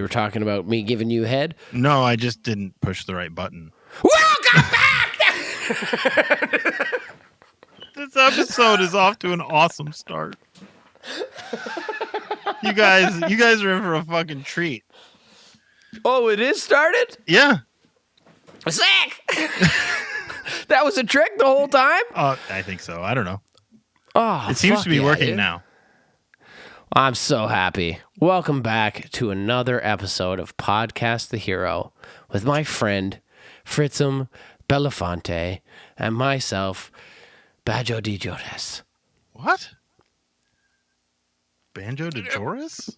were talking about me giving you head? No, I just didn't push the right button. Welcome back! This episode is off to an awesome start. You guys are in for a fucking treat. Oh, it is started? Yeah. Sick! That was a trick the whole time? I think so. I don't know. Oh, it seems to be working dude. now. I'm so happy. Welcome back to another episode of Podcast the Hero with my friend Fritzum Belafonte and myself, Bajo de Jodas. What? Banjo de Joris?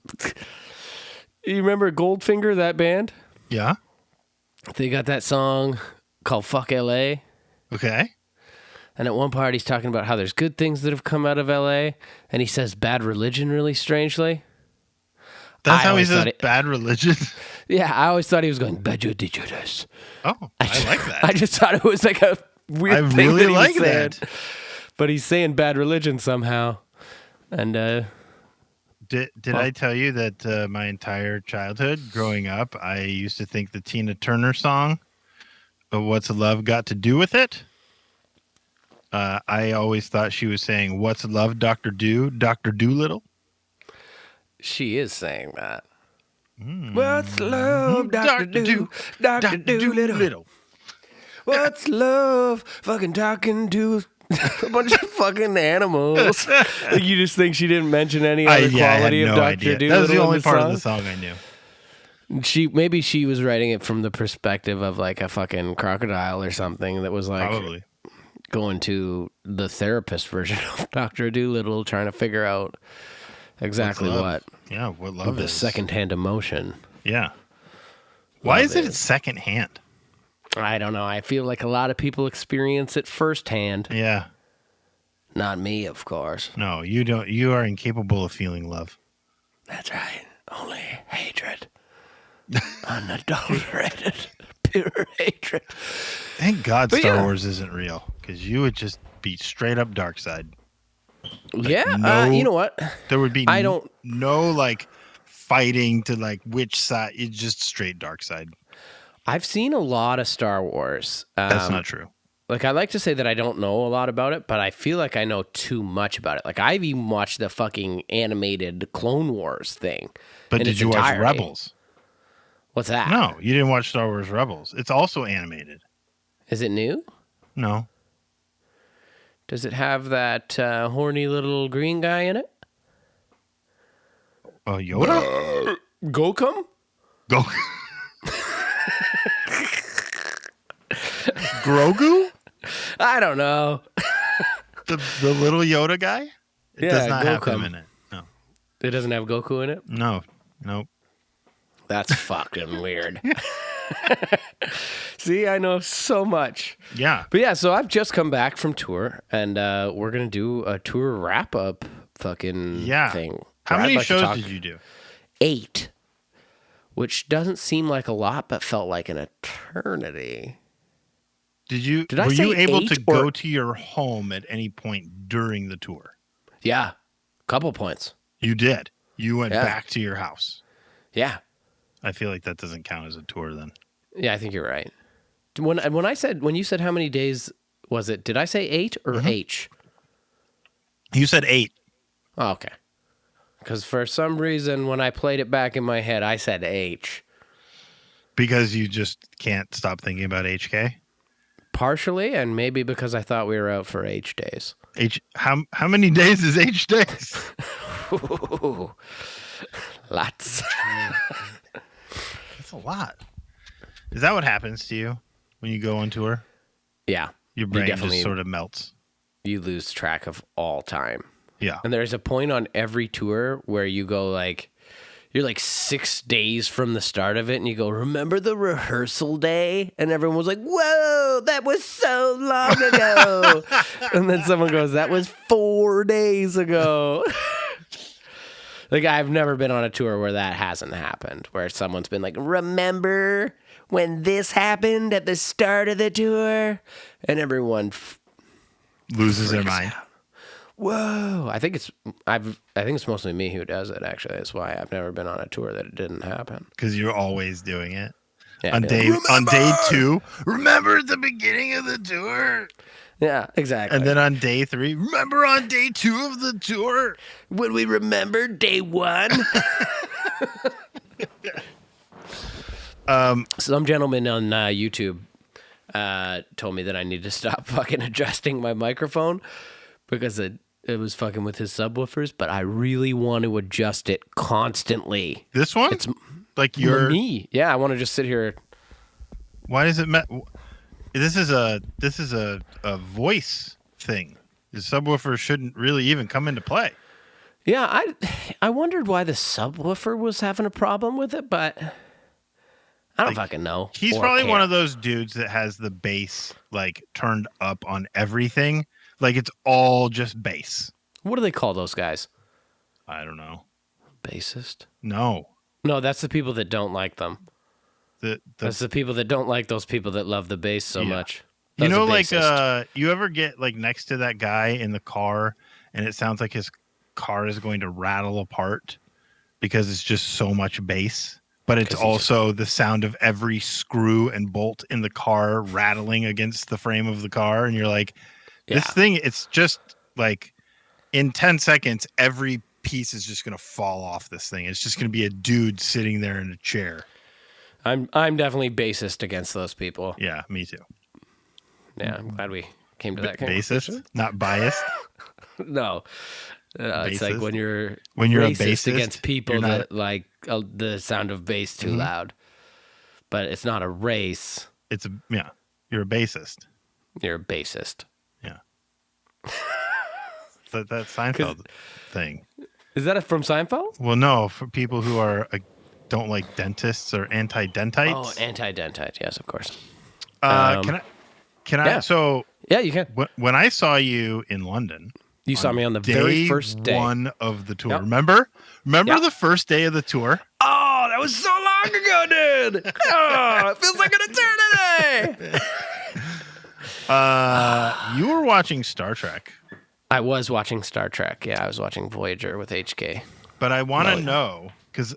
You remember Goldfinger, that band? Yeah. They got that song called Fuck L.A. Okay. And at one part, he's talking about how there's good things that have come out of L.A., and he says bad religion really strangely. That's how he says bad religion? Yeah, I always thought he was going, Bajo de Jodas. Oh, I like that. I just thought it was like a weird thing really that he like was saying. that. But he's saying bad religion somehow. And Did I tell you that my entire childhood growing up, I used to think the Tina Turner song, What's Love Got to Do with It? I always thought she was saying, What's Love, Dr. Doolittle? she is saying that. What's love, Dr. Doolittle? What's love, fucking talking to a bunch of fucking animals? Like, you just think she didn't mention any other quality of Dr. Doolittle? That was the only part song? of the song I knew. Maybe she was writing it from the perspective of like a fucking crocodile or something that was like Probably going to the therapist version of Dr. Doolittle, trying to figure out exactly what love the is. secondhand emotion. Yeah. Why Love is it is. secondhand? I don't know. I feel like a lot of people experience it firsthand. Yeah. Not me, of course. No, you don't. You are incapable of feeling love. That's right. Only hatred. Unadulterated, pure hatred. Thank God But Star yeah. Wars isn't real, because you would just be straight up dark side. You know what? There would be no like fighting to like which side. It's just straight dark side. I've seen a lot of Star Wars. That's not true. Like, I like to say that I don't know a lot about it, but I feel like I know too much about it. Like, I've even watched the fucking animated Clone Wars thing. But did you watch Rebels? What's that? No, you didn't watch Star Wars Rebels. It's also animated. Is it new? No. Does it have that horny little green guy in it? Yoda? Gokum? Go. Grogu? I don't know. The little Yoda guy? It does not have him in it. No. It doesn't have Goku in it? No. Nope. That's fucking weird. See, I know so much. Yeah. But yeah, so I've just come back from tour, and we're going to do a tour wrap-up fucking thing. How many shows did you do? 8, which doesn't seem like a lot, but felt like an eternity. Were you able to go to your home at any point during the tour? Yeah, couple points. You did. You went back to your house. Yeah. I feel like that doesn't count as a tour then. Yeah, I think you're right. When you said how many days was it, did I say 8 or H? You said 8. Oh, okay. Because for some reason, when I played it back in my head, I said H. Because you just can't stop thinking about HK? Partially, and maybe because I thought we were out for H days. How many days is H days? Ooh, lots. That's a lot. Is that what happens to you when you go on tour? Yeah. Your brain just sort of melts. You lose track of all time. Yeah. And there's a point on every tour where you go like, you're like 6 days from the start of it, and you go, remember the rehearsal day? And everyone was like, whoa, that was so long ago. And then someone goes, that was 4 days ago. Like, I've never been on a tour where that hasn't happened, where someone's been like, remember when this happened at the start of the tour? And everyone loses their mind. Out. whoa. I think it's mostly me who does it. Actually, that's why I've never been on a tour that it didn't happen. Because you're always doing it. Yeah, On day 2, remember the beginning of the tour? Yeah, exactly. And then on day 3, remember on day 2 of the tour? When we remember day 1? Some gentleman on YouTube told me that I need to stop fucking adjusting my microphone because it was fucking with his subwoofers, but I really want to adjust it constantly. This one? It's like your me. Yeah, I want to just sit here. Why does it matter? This is a voice thing. The subwoofer shouldn't really even come into play. Yeah, I wondered why the subwoofer was having a problem with it, but I don't fucking know. He's probably one of those dudes that has the bass like turned up on everything. Like it's all just bass. What do they call those guys? I don't know. Bassist? No, that's the people that don't like them. That's the people that don't like those people that love the bass so much. You know, like you ever get like next to that guy in the car and it sounds like his car is going to rattle apart because it's just so much bass, but it's also the sound of every screw and bolt in the car rattling against the frame of the car. And you're like, this thing, it's just like in 10 seconds, every piece is just going to fall off this thing. It's just going to be a dude sitting there in a chair. I'm definitely bassist against those people. Yeah, me too. Yeah, I'm glad we came to that conclusion. Bassist, not biased. No, it's like when you're a bassist against people that like the sound of bass too loud, but it's not a race. You're a bassist. You're a bassist. Yeah. That Seinfeld thing. Is that from Seinfeld? Well, no, for people who are don't like dentists or anti-dentites. Oh, anti-dentite. Yes, of course. Can I? Yeah. So yeah, you can. When I saw you in London, you saw me on the very first day. One of the tour. Yep. Remember the first day of the tour? Oh, that was so long ago, dude. Oh, it feels like an eternity. You were watching Star Trek. I was watching Star Trek. Yeah, I was watching Voyager with HK. But I want to know because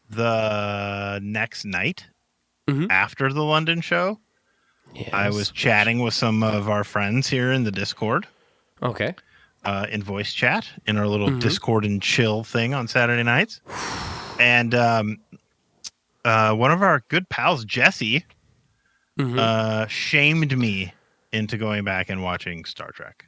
the next night after the London show, I was chatting with some of our friends here in the Discord. Okay. In voice chat in our little Discord and chill thing on Saturday nights. And one of our good pals, Jesse, shamed me into going back and watching Star Trek.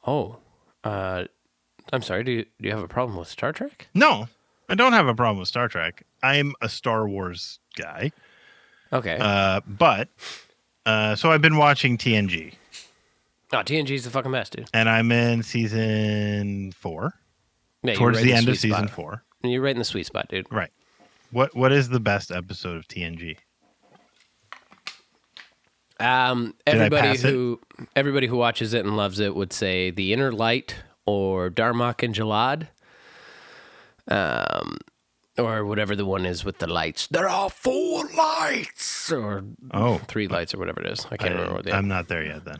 Oh, I'm sorry. Do you have a problem with Star Trek? No, I don't have a problem with Star Trek. I'm a Star Wars guy. Okay. But so I've been watching TNG. Oh, TNG's the fucking best, dude. And I'm in season 4. Yeah, towards the end of season 4. You're right in the sweet spot, dude. Right. What is the best episode of TNG? Everybody who watches it and loves it would say The Inner Light or Darmok and Jalad. Or whatever the one is with the lights. There are 4 lights or 3 lights or whatever it is. I can't remember what they are. I'm not there yet then.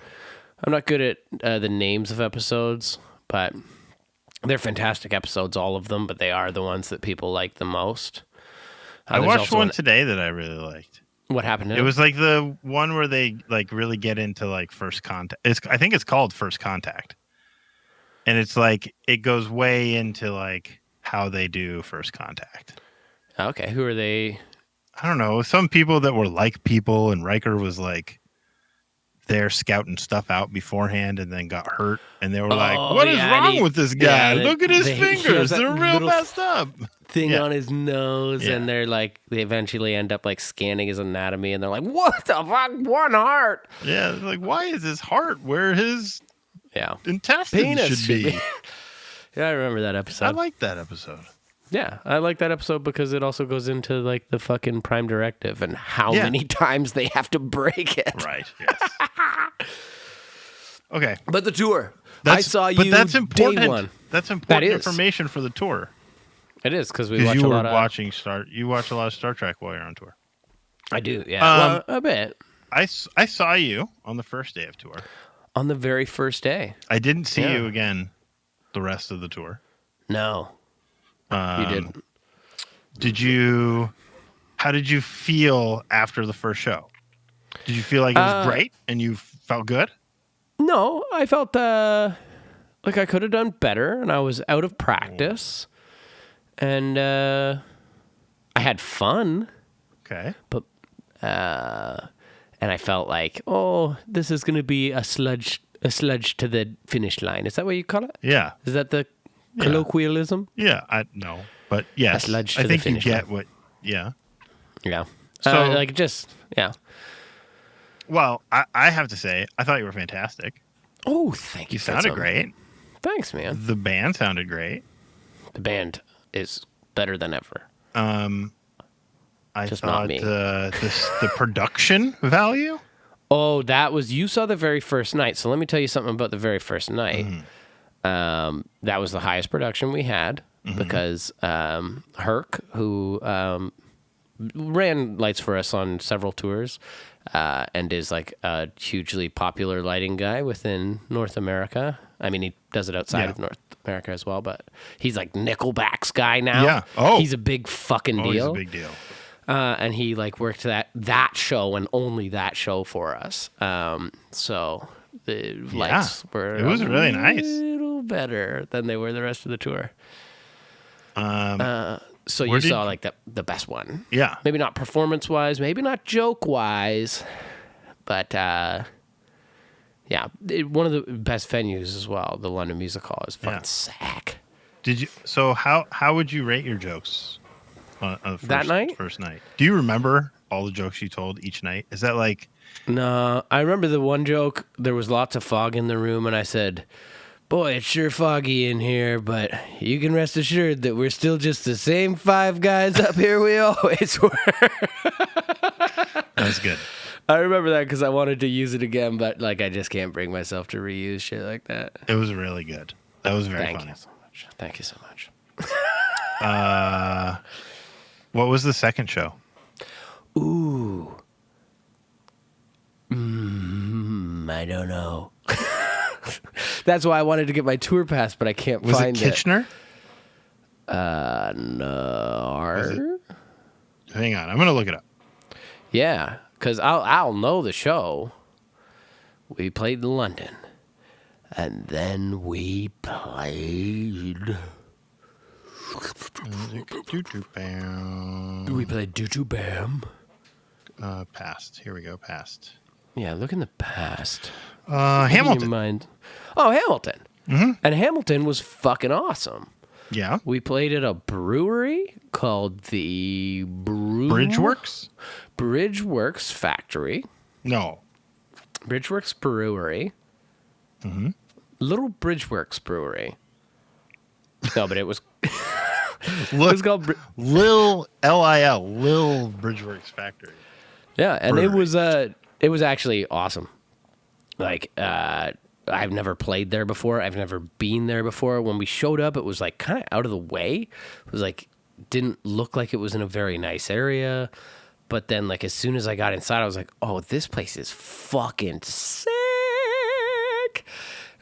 I'm not good at the names of episodes, but they're fantastic episodes, all of them, but they are the ones that people like the most. I watched one today that I really liked. What happened to it? It was like the one where they like really get into like first contact. I think it's called First Contact. And it's like it goes way into like how they do first contact. Okay, who are they? I don't know. Some people that were like people, and Riker was like there scouting stuff out beforehand and then got hurt. And they were like, what is wrong with this guy? Look at his fingers. They're real messed up. Thing on his nose, and they're like, they eventually end up like scanning his anatomy, and they're like, what the fuck? One heart. Yeah, like, why is his heart where his intestines should be? Yeah, I remember that episode. I like that episode. Yeah, I like that episode because it also goes into like the fucking Prime Directive and how many times they have to break it. Right. Yes. Okay. But the tour. I saw you. But that's important. Day one. That's important information for the tour. It is because we watch a lot of. You watch a lot of Star Trek while you're on tour. I do. Yeah. A bit. I saw you on the first day of tour. On the very first day. I didn't see you again the rest of the tour. No, you didn't. How did you feel after the first show? Did you feel like it was great and you felt good? No, I felt like I could have done better, and I was out of practice, and I had fun. Okay. But and I felt like, oh, this is going to be a sludge to the finish line. Is that what you call it? Yeah. Is that the colloquialism? Yeah, but yes, A sludge to I the think you finish get line. what. Yeah. Yeah. So yeah. Well, I have to say, I thought you were fantastic. Oh, thank you. You sounded great. Thanks, man. The band sounded great. The band is better than ever. I Just thought not me. The production value. Oh, you saw the very first night. So let me tell you something about the very first night. That was the highest production we had because Herc, who ran lights for us on several tours and is like a hugely popular lighting guy within North America. I mean, he does it outside of North America as well, but he's like Nickelback's guy now. Yeah. Oh. He's a big fucking deal. He's a big deal. And he like worked that show and only that show for us. So the lights were really nice. A little better than they were the rest of the tour. So you saw like the best one. Yeah. Maybe not performance wise, maybe not joke wise, but one of the best venues as well. The London Music Hall is fucking sick. Did you? So how would you rate your jokes on that night? First night. Do you remember all the jokes you told each night? Is that like? No, I remember the one joke. There was lots of fog in the room, and I said, "Boy, it's sure foggy in here, but you can rest assured that we're still just the same five guys up here we always were." That's good. I remember that because I wanted to use it again, but like I just can't bring myself to reuse shit like that. It was really good. That was very funny. Thank you so much. What was the second show? Ooh. I don't know. That's why I wanted to get my tour pass, but I can't find it. Was it Kitchener? No. Hang on, I'm gonna look it up. Yeah, because I'll know the show. We played London, and then we played. We played Doo Doo Bam. Past. Here we go. Past. Yeah, look in the past. Hamilton. Mind. Oh, Hamilton. Mm-hmm. And Hamilton was fucking awesome. Yeah. We played at a brewery called the Bridgeworks Factory. No. Bridgeworks Brewery. Mm-hmm. Little Bridgeworks Brewery. No, but it was. It was called Lil Bridgeworks Factory. Yeah, and Brewery. it was actually awesome. Like I've never played there before. I've never been there before. When we showed up, it was like kind of out of the way. It was like didn't look like it was in a very nice area. But then like as soon as I got inside, I was like, "Oh, this place is fucking sick."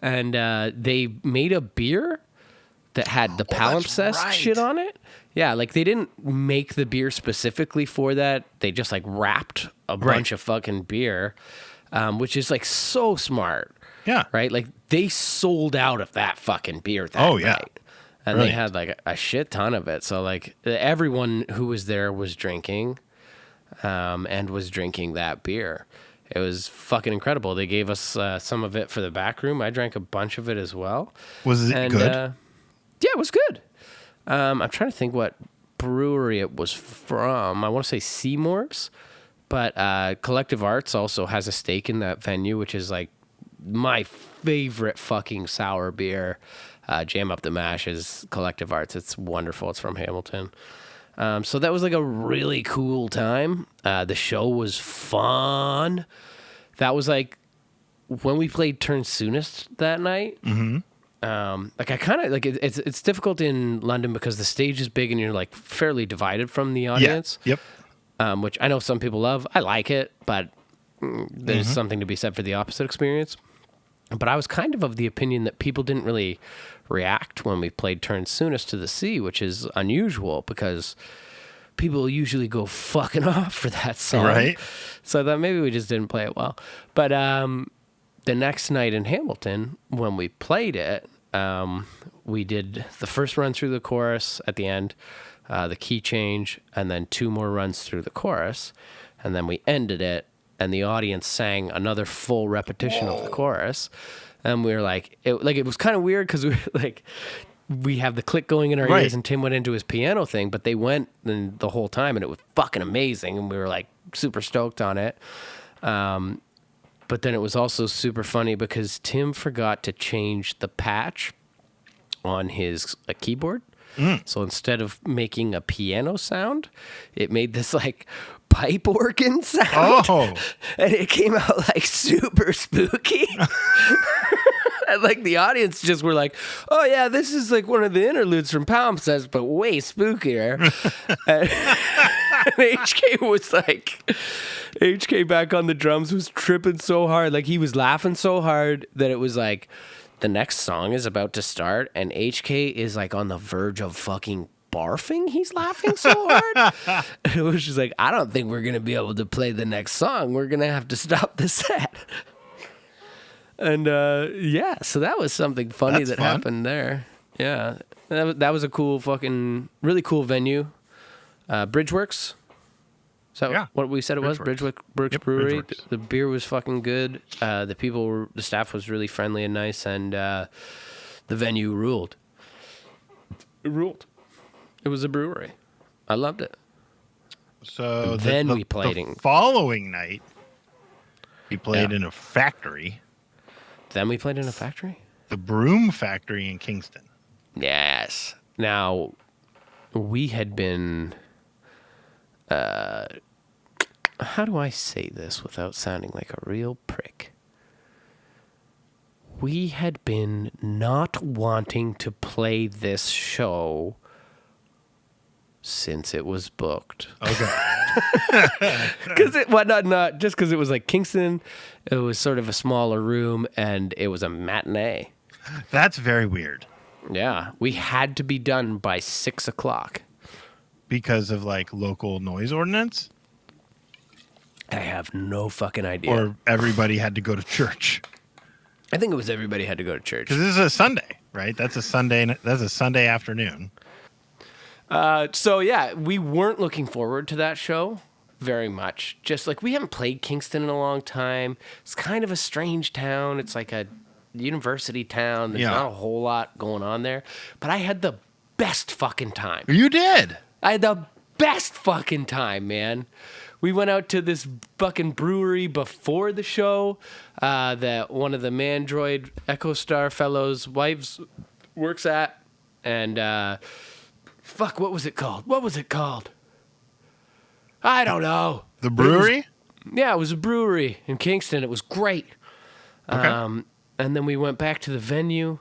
And they made a beer that had the palimpsest shit on it. Yeah, like they didn't make the beer specifically for that. They just like wrapped a bunch of fucking beer, which is like so smart. Yeah. Right? Like they sold out of that fucking beer that night. And they had like a shit ton of it. So like everyone who was there was drinking and was drinking that beer. It was fucking incredible. They gave us some of it for the back room. I drank a bunch of it as well. Was it good? Yeah, it was good. I'm trying to think what brewery it was from. I want to say Seymour's, but Collective Arts also has a stake in that venue, which is like my favorite fucking sour beer. Jam Up the Mash is Collective Arts. It's wonderful. It's from Hamilton. So that was like a really cool time. The show was fun. That was like when we played Turn Soonest that night. Mm-hmm. Like I kind of like it's difficult in London because the stage is big and you're like fairly divided from the audience. Yeah. Yep. Which I know some people love. I like it, but there's something to be said for the opposite experience. But I was kind of the opinion that people didn't really react when we played Turn Soonest to the Sea, which is unusual because people usually go fucking off for that song. Right. So I thought maybe we just didn't play it well. But the next night in Hamilton, when we played it, we did the first run through the chorus at the end, the key change, and then 2 more runs through the chorus. And then we ended it, and the audience sang another full repetition of the chorus. And we were like, it was kind of weird because we were like, we have the click going in our ears, and Tim went into his piano thing, but they went the whole time, and it was fucking amazing, and we were like super stoked on it. But then it was also super funny because Tim forgot to change the patch on his keyboard. So instead of making a piano sound, it made this like pipe organ sound. Oh. And it came out like super spooky. And like the audience just were like, oh yeah, this is like one of the interludes from Palimpsest, but way spookier. And HK back on the drums was tripping so hard. Like he was laughing so hard that it was like, the next song is about to start, and HK is like on the verge of fucking barfing. He's laughing so hard. It was just like, I don't think we're going to be able to play the next song. We're going to have to stop the set. And yeah, so that was something funny that happened there. Yeah, that was a cool fucking, really cool venue. Bridgeworks. Is that what we said it was? Bridgeworks Brewery. The beer was fucking good. The staff was really friendly and nice, and the venue ruled. It ruled. It was a brewery. I loved it. So then we played. The following night, we played in a factory. Then we played in a factory? The Broom Factory in Kingston. Yes. Now, we had been... how do I say this without sounding like a real prick? We had been not wanting to play this show since it was booked. Okay. Because not just because it was like Kingston, it was sort of a smaller room, and it was a matinee. That's very weird. Yeah, we had to be done by 6:00. Because of like local noise ordinance? I have no fucking idea. Or everybody had to go to church. I think it was everybody had to go to church. Because this is a Sunday, right? That's a Sunday afternoon. So yeah, we weren't looking forward to that show very much. Just like we haven't played Kingston in a long time. It's kind of a strange town. It's like a university town. There's not a whole lot going on there. But I had the best fucking time. You did. I had the best fucking time, man. We went out to this fucking brewery before the show that one of the Mandroid Echo Star fellows' wives works at. And, what was it called? I don't know. The brewery? It was a brewery in Kingston. It was great. Okay. And then we went back to the venue.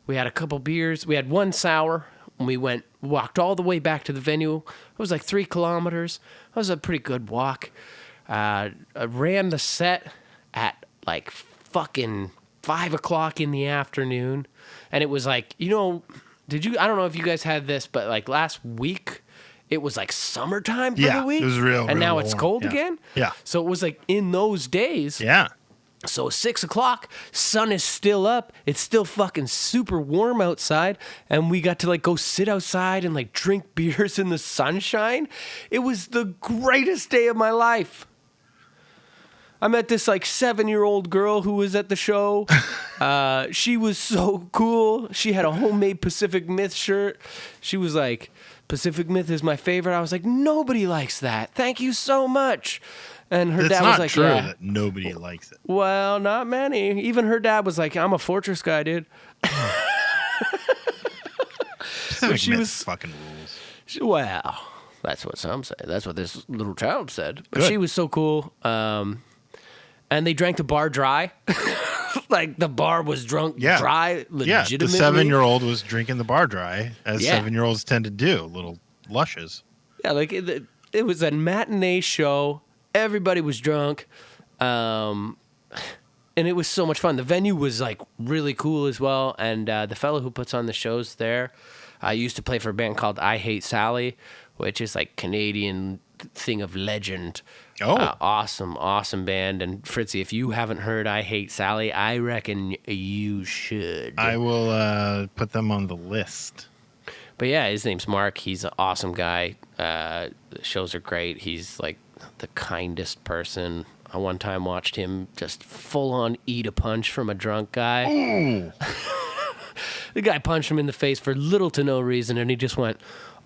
We had a couple beers. We had one sour. And we walked all the way back to the venue. It was like 3 kilometers. It was a pretty good walk. I ran the set at like fucking 5:00 in the afternoon. And it was like, I don't know if you guys had this, but like last week, it was like summertime for the week. It was real. And now warm. it's cold again. Yeah. So it was like in those days. Yeah. So 6:00, sun is still up. It's still fucking super warm outside. And we got to like go sit outside and like drink beers in the sunshine. It was the greatest day of my life. I met this like 7-year-old girl who was at the show. She was so cool. She had a homemade Pacific Myth shirt. She was like, Pacific Myth is my favorite. I was like, nobody likes that. Thank you so much. And her dad was like, true that nobody likes it. Well, not many. Even her dad was like, I'm a Fortress guy, dude. She was fucking rules. Well, that's what some say. That's what this little child said. But Good. she was so cool. And they drank the bar dry. Like the bar was drunk dry, legitimately. The 7-year-old was drinking the bar dry, as 7-year-olds tend to do, little lushes. Yeah, like it was a matinee show. Everybody was drunk. And and it was so much fun. The venue was like really cool as well, and the fellow who puts on the shows there used to play for a band called I Hate Sally, which is like Canadian thing of legend. Awesome band. And Fritzy, if you haven't heard I Hate Sally, I reckon you should. I will put them on the list. But yeah, his name's Mark. He's an awesome guy. The shows are great. He's like the kindest person. I one time watched him just full on eat a punch from a drunk guy. Ooh. The guy punched him in the face for little to no reason, and he just went,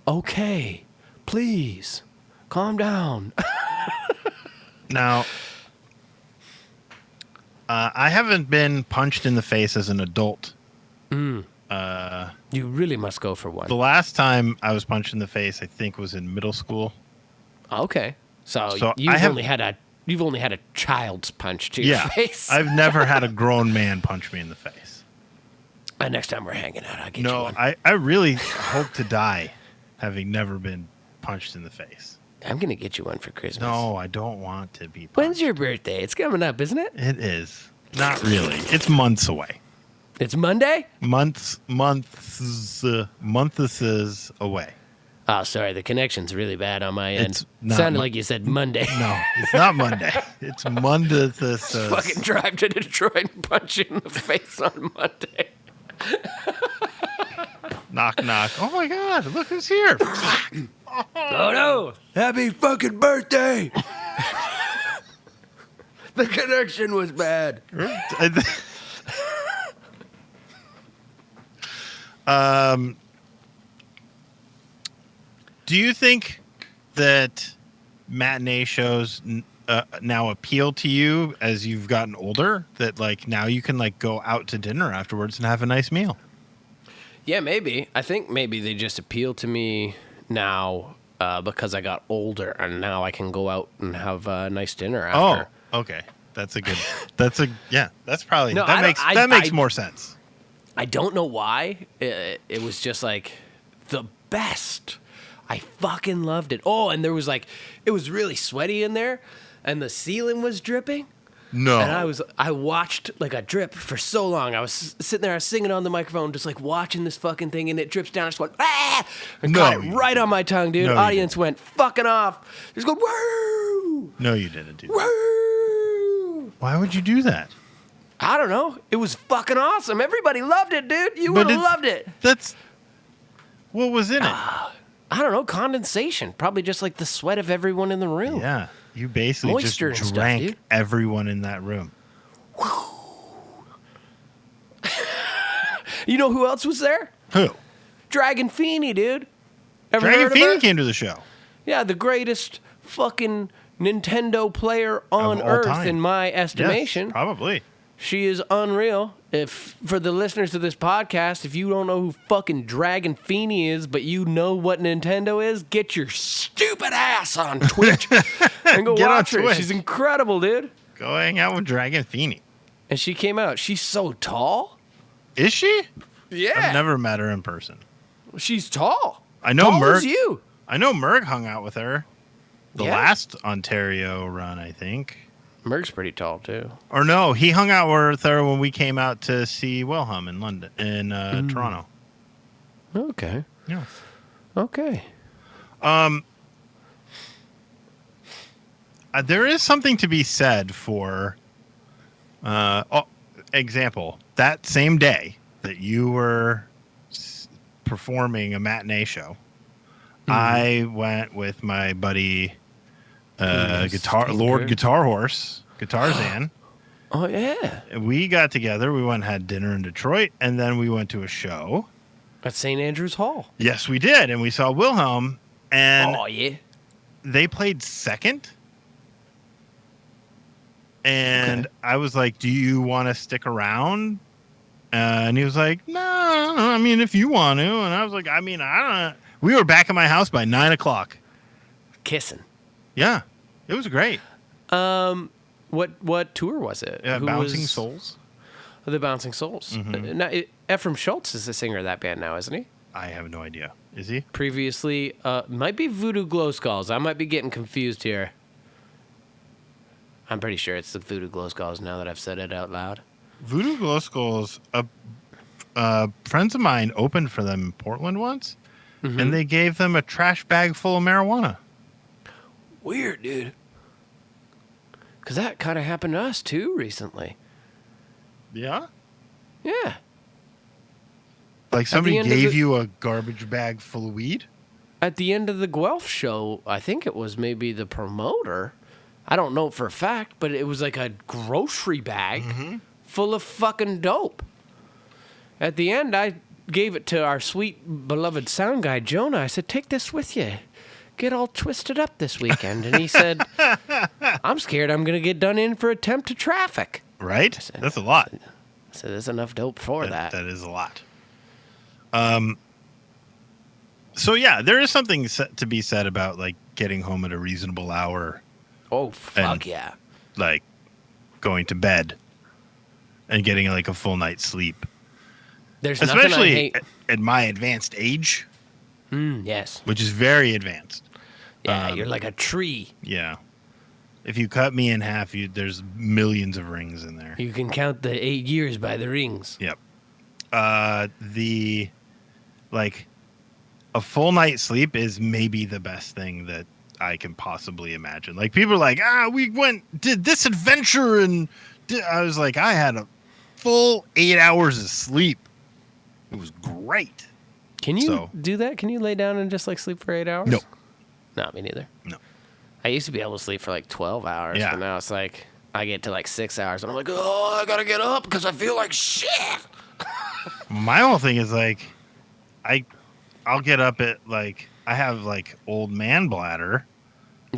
"Okay, please, calm down." Now, I haven't been punched in the face as an adult. You really must go for one. The last time I was punched in the face, I think, was in middle school. Okay, so you've only had a child's punch to your face. I've never had a grown man punch me in the face. Next time we're hanging out, I'll get you one. I really hope to die having never been punched in the face. I'm going to get you one for Christmas. No, I don't want to be punched. When's your birthday? It's coming up, isn't it? It is. Not really. It's months away. It's Monday? Months away. Oh, sorry. The connection's really bad on my end. It's not Sounded like you said Monday. No, it's not Monday. It's Monday. Fucking drive to Detroit and punch you in the face on Monday. Knock, knock. Oh, my God. Look who's here. Oh, no. Happy fucking birthday. The connection was bad. Do you think that matinee shows now appeal to you as you've gotten older? That like now you can like go out to dinner afterwards and have a nice meal? Yeah, maybe. I think maybe they just appeal to me now because I got older and now I can go out and have a nice dinner after. Oh, okay. That's probably, No, that makes more sense. I don't know why. It was just like the best. I fucking loved it. Oh, and there was like, it was really sweaty in there and the ceiling was dripping. No. And I watched like a drip for so long. I was sitting there, I was singing on the microphone, just like watching this fucking thing, and it drips down. I just went, ah! And caught it right on my tongue, dude. No, Audience went fucking off. Just go, woo! No, you didn't do that. Woo! Why would you do that? I don't know. It was fucking awesome. Everybody loved it, dude. You would have loved it. What was in it? I don't know. Condensation. Probably just like the sweat of everyone in the room. Yeah. You basically Moisture just and drank stuff, dude. everyone in that room. You know who else was there? Who? Dragon Feeney, dude. Ever Dragon heard of Feeney her? came to the show. Yeah, the greatest fucking Nintendo player on Of all earth, time. in my estimation. Yes, probably. She is unreal. If for the listeners of this podcast, if you don't know who fucking Dragon Feeney is, but you know what Nintendo is, get your stupid ass on Twitch and go Get on watch her. Twitch. She's incredible, dude. Go hang out with Dragon Feeney. And she came out. She's so tall. Is she? Yeah. I've never met her in person. She's tall. I know Tall as you. I know Merg hung out with her the Yeah. last Ontario run, I think. Merg's pretty tall too. Or no, he hung out with her when we came out to see Wilhelm in London, in Toronto. Okay. Yeah. Okay. There is something to be said for, example, that same day that you were performing a matinee show, I went with my buddy, Lord Guitar Horse, Guitar Zan. Oh yeah. We got together. We went and had dinner in Detroit, and then we went to a show. At St. Andrew's Hall. Yes, we did, and we saw Wilhelm, and Oh yeah. they played second. And I was like, "Do you want to stick around?" And he was like, "No, I mean, if you want to." And I was like, "I mean, I don't." We were back at my house by 9:00. Kissing. Yeah, it was great. What tour was it? Who Bouncing was- Souls. The Bouncing Souls. Now, Ephraim Schultz is the singer of that band now, isn't he? I have no idea. Is he? Previously, might be Voodoo Glow Skulls. I might be getting confused here. I'm pretty sure it's the Voodoo Glow Skulls now that I've said it out loud. Voodoo Glow Skulls, friends of mine opened for them in Portland once, and they gave them a trash bag full of marijuana. Weird, dude. Because that kind of happened to us, too, recently. Yeah? Yeah. Like somebody gave you a garbage bag full of weed? At the end of the Guelph show, I think it was maybe the promoter. I don't know for a fact, but it was like a grocery bag full of fucking dope. At the end, I gave it to our sweet, beloved sound guy, Jonah. I said, take this with you. Get all twisted up this weekend. And he said, I'm scared I'm going to get done in for attempt to traffic. Right? That's a lot. I said, there's enough dope for that. That is a lot. So, yeah, there is something to be said about, like, getting home at a reasonable hour. Oh, fuck yeah. Like, going to bed and getting, like, a full night's sleep. There's Especially at my advanced age. Yes. Which is very advanced. Yeah, you're like a tree. Yeah. If you cut me in half, there's millions of rings in there. You can count the 8 years by the rings. Yep. A full night's sleep is maybe the best thing that I can possibly imagine. Like, people are like, we did this adventure, and I was like, I had a full 8 hours of sleep. It was great. Can you do that? Can you lay down and just like sleep for 8 hours? No. No, me neither. No. I used to be able to sleep for like 12 hours, Yeah. but now it's like I get to like 6 hours and I'm like, oh, I gotta get up because I feel like shit. My whole thing is like, I'll get up at like, I have like old man bladder.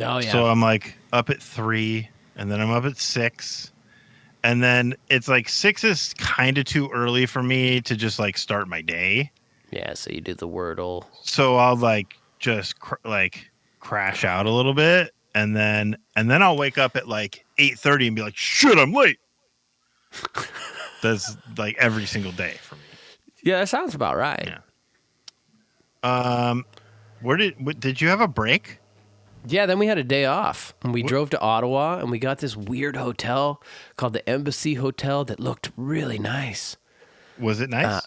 Oh, yeah. So I'm like up at 3 and then I'm up at 6. And then it's like 6 is kind of too early for me to just like start my day. Yeah, so you do the Wordle. So I'll like just crash out a little bit, and then I'll wake up at like 8:30 and be like, shit, I'm late. That's like every single day for me. Yeah, that sounds about right. Yeah. Did you have a break? Yeah, then we had a day off, and we drove to Ottawa, and we got this weird hotel called the Embassy Hotel that looked really nice. Was it nice?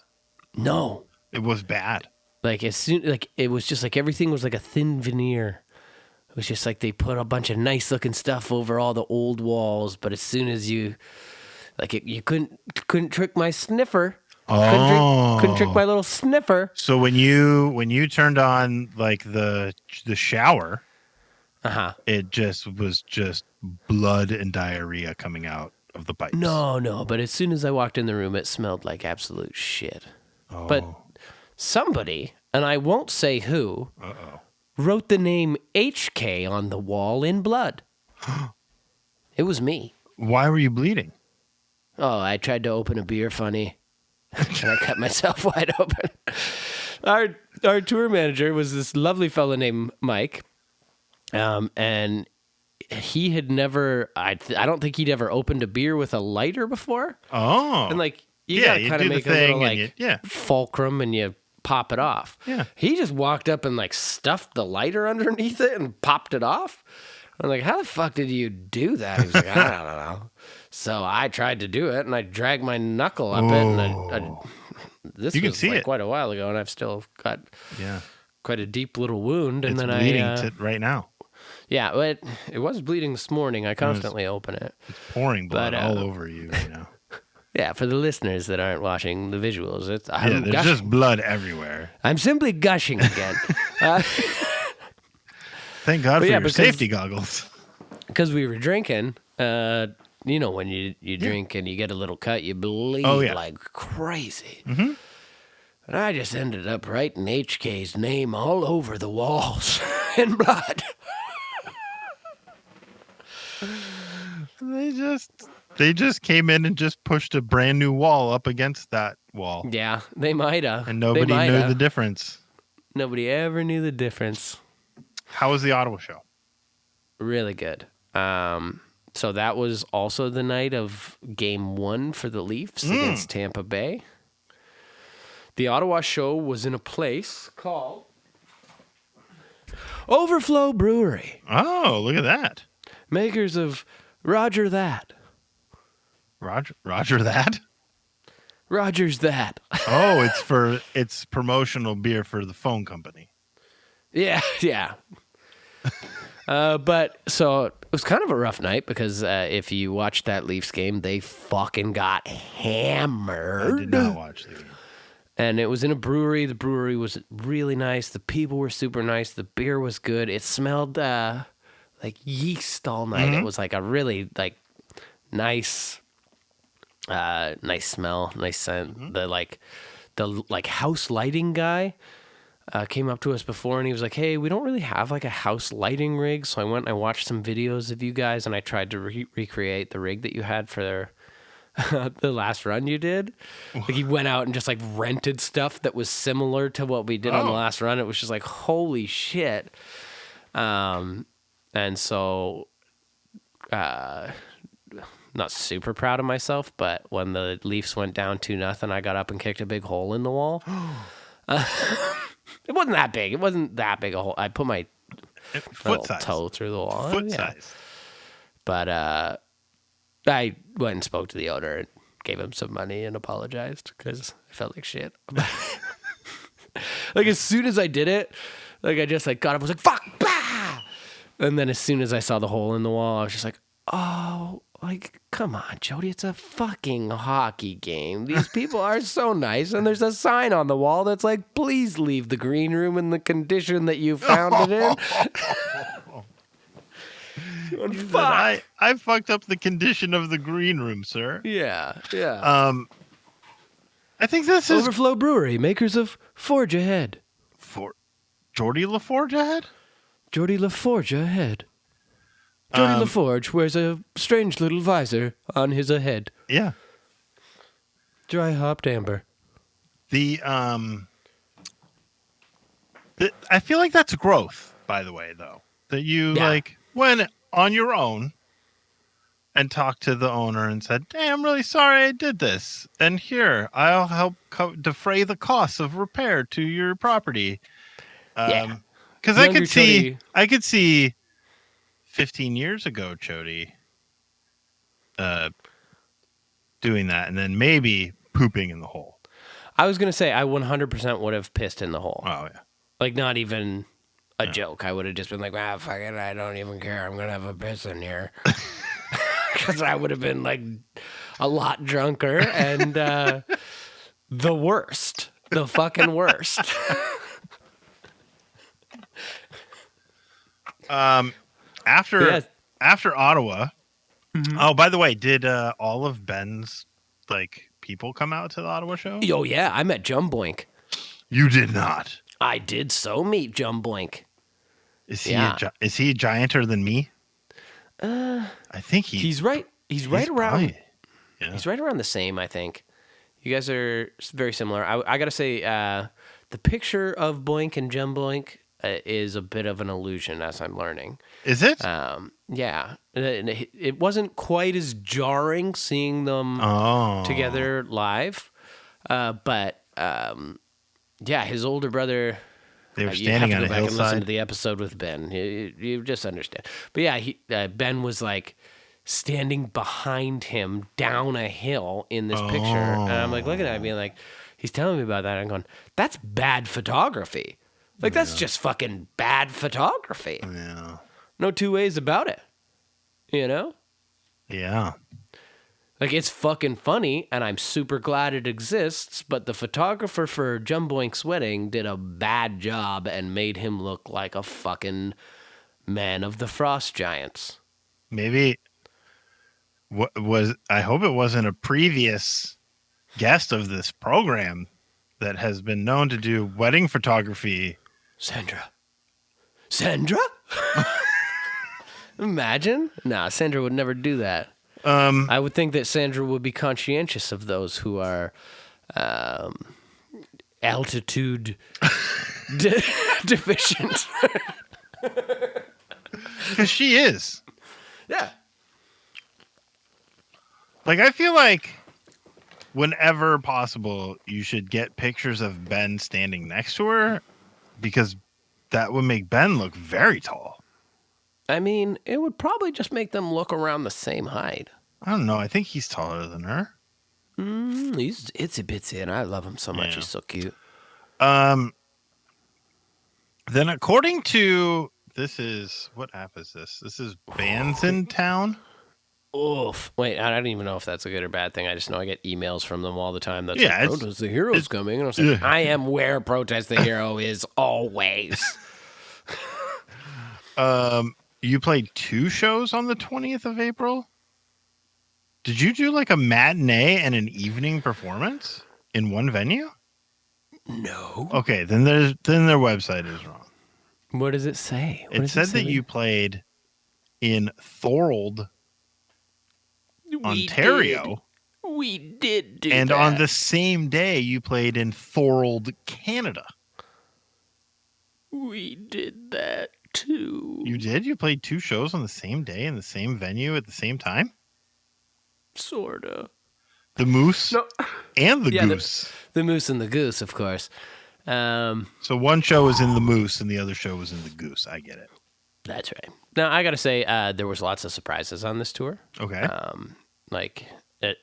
No. It was bad. Like it was just like everything was like a thin veneer. It was just like they put a bunch of nice looking stuff over all the old walls, but as soon as you you couldn't trick my sniffer. Couldn't trick my little sniffer. So when you turned on like the shower, it was just blood and diarrhea coming out of the pipes. No, but as soon as I walked in the room, it smelled like absolute shit. Oh. But somebody, and I won't say who, wrote the name HK on the wall in blood. It was me. Why were you bleeding? Oh, I tried to open a beer funny, and I cut myself wide open. Our tour manager was this lovely fellow named Mike, and he had never, I don't think he'd ever opened a beer with a lighter before. Oh. And like, you gotta kind of make a little like fulcrum and you pop it off. Yeah. He just walked up and like stuffed the lighter underneath it and popped it off. I'm like, how the fuck did you do that? He was like, I don't know. So I tried to do it and I dragged my knuckle up it. And this you can was see like it. quite a while ago and I've still got quite a deep little wound. And it's then bleeding right now. Yeah, but it was bleeding this morning. I constantly open it. It's pouring blood all over you right now. Yeah, for the listeners that aren't watching the visuals, there's gushing. just blood everywhere. I'm simply gushing again. Thank God for your safety goggles. Because we were drinking, when you drink and you get a little cut, you bleed like crazy. Mm-hmm. And I just ended up writing HK's name all over the walls in blood. They just came in and just pushed a brand new wall up against that wall. Yeah, they might have. And nobody knew the difference. Nobody ever knew the difference. How was the Ottawa show? Really good. So that was also the night of game 1 for the Leafs against Tampa Bay. The Ottawa show was in a place called Overflow Brewery. Oh, look at that. Makers of Roger that. Roger that. Roger's that. Oh, it's promotional beer for the phone company. Yeah. But so it was kind of a rough night because if you watched that Leafs game, they fucking got hammered. I did not watch the game. And it was in a brewery. The brewery was really nice. The people were super nice. The beer was good. It smelled like yeast all night. It was like a really like nice smell, nice scent. The house lighting guy came up to us before and he was like, "Hey, we don't really have like a house lighting rig." So I went and I watched some videos of you guys and I tried to recreate the rig that you had for the last run you did. Like he went out and just like rented stuff that was similar to what we did on the last run. It was just like, holy shit. And so, not super proud of myself, but when the Leafs went down 2-0, I got up and kicked a big hole in the wall. It wasn't that big. It wasn't that big a hole. I put my toe through the wall. Foot size. But I went and spoke to the owner and gave him some money and apologized because I felt like shit. Like as soon as I did it, like I just like got up, was like, fuck, bah! And then as soon as I saw the hole in the wall, I was just like, oh, like, come on, Jody, it's a fucking hockey game. These people are so nice. And there's a sign on the wall that's like, please leave the green room in the condition that you found it in. Fuck. I fucked up the condition of the green room, sir. Yeah. I think this is Overflow Brewery, makers of Forge Ahead. for Geordie LaForge ahead? Geordie LaForge Ahead. Geordie LaForge wears a strange little visor on his head. Yeah. Dry hopped amber. I feel like that's growth, by the way, though. That you like went on your own and talked to the owner and said, "Hey, I'm really sorry I did this. And here, I'll help defray the costs of repair to your property." Because I could see 15 years ago, Chody, doing that and then maybe pooping in the hole. I was going to say I 100% would have pissed in the hole. Oh, yeah. Like, not even a joke. I would have just been like, fuck it, I don't even care. I'm going to have a piss in here. Because I would have been, like, a lot drunker and the worst. The fucking worst. After Ottawa. Mm-hmm. Oh, by the way, did all of Ben's like people come out to the Ottawa show? Oh yeah, I met Jumboink. You did not. I did so meet Jumboink. Is he is he gianter than me? I think he's right. He's right around. Probably, yeah. He's right around the same. I think you guys are very similar. I gotta say, the picture of Boink and Jumboink is a bit of an illusion, as I'm learning. Is it? Yeah. It wasn't quite as jarring seeing them together live. But his older brother. They were standing on a hillside. You have to go back and listen to the episode with Ben. You just understand. But yeah, Ben was like standing behind him down a hill in this picture. And I'm like looking at it being like, he's telling me about that. I'm going, that's bad photography. Like, that's just fucking bad photography. Yeah. No two ways about it. You know? Yeah. Like, it's fucking funny, and I'm super glad it exists, but the photographer for Jumboink's wedding did a bad job and made him look like a fucking man of the frost giants. Maybe I hope it wasn't a previous guest of this program that has been known to do wedding photography. Sandra? Imagine? Nah, Sandra would never do that. I would think that Sandra would be conscientious of those who are altitude deficient. Because she is. Yeah. Like, I feel like whenever possible, you should get pictures of Ben standing next to her because that would make Ben look very tall. I mean, it would probably just make them look around the same height. I don't know. I think he's taller than her. He's itsy bitsy, and I love him so much. Yeah. He's so cute. Then according to what app is this? This is Bands in Town. Oof. Wait, I don't even know if that's a good or bad thing. I just know I get emails from them all the time. That's Yeah, like, Protest the Hero's coming. And I was like, I am where Protest the Hero is always. You played 2 shows on the 20th of April? Did you do like a matinee and an evening performance in one venue? No. Okay, then their website is wrong. What does it say? It said that you played in Thorold, Ontario. We did do and that. on the same day you played in Thorold, Canada. We did that too. You did? You played 2 shows on the same day in the same venue at the same time? Sorta. The Moose and the Goose. The Moose and the Goose, of course. So one show was in the Moose and the other show was in the Goose. I get it. That's right. Now, I got to say, there was lots of surprises on this tour. Okay.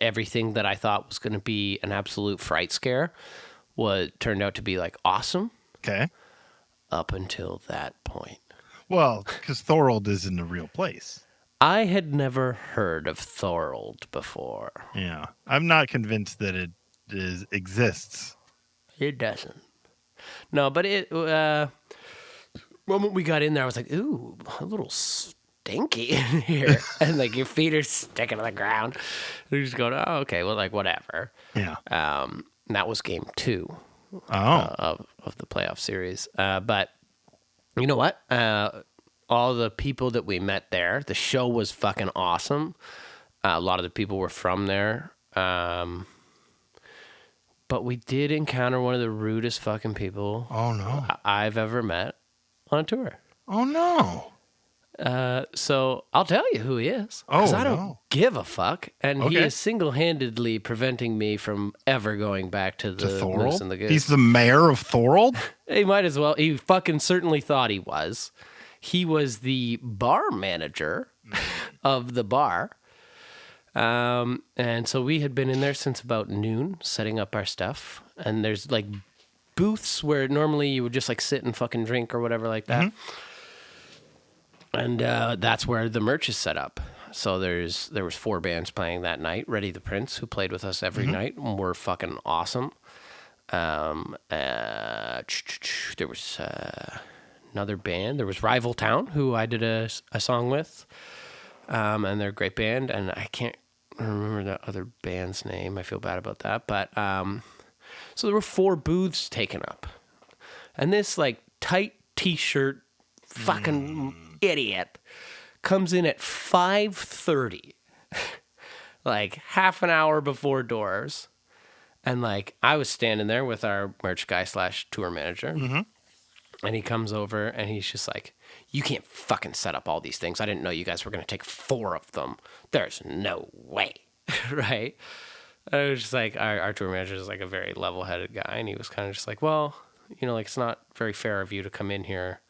Everything that I thought was going to be an absolute fright scare turned out to be like awesome. Okay. Up until that point. Well, because Thorold isn't a real place. I had never heard of Thorold before. Yeah. I'm not convinced that it exists. It doesn't. No, but the moment we got in there, I was like, ooh, a little stinky in here. And like your feet are sticking to the ground. You're just going, oh, okay, well, like whatever. Yeah. And that was game 2 of the playoff series. But you know what? All the people that we met there, the show was fucking awesome. A lot of the people were from there. But we did encounter one of the rudest fucking people I've ever met on a tour. Oh, no. So I'll tell you who he is. Because I don't give a fuck. And he is single-handedly preventing me from ever going back to the Moose and the Goose. He's the mayor of Thorold? He might as well. He fucking certainly thought he was. He was the bar manager of the bar. And so we had been in there since about noon, setting up our stuff. And there's like booths where normally you would just like sit and fucking drink or whatever like that. Mm-hmm. And that's where the merch is set up. So there was 4 bands playing that night. Ready the Prince, who played with us every night, and were fucking awesome. There was another band. There was Rival Town, who I did a song with. And they're a great band. And I can't remember the other band's name. I feel bad about that. But so there were 4 booths taken up. And this like tight t-shirt fucking idiot comes in at 5:30, like half an hour before doors. And like I was standing there with our merch guy / tour manager. Mm-hmm. And he comes over and he's just like, you can't fucking set up all these things. I didn't know you guys were going to take 4 of them. There's no way. Right? I was just like, our tour manager is like a very level-headed guy. And he was kind of just like, well, you know, like it's not very fair of you to come in here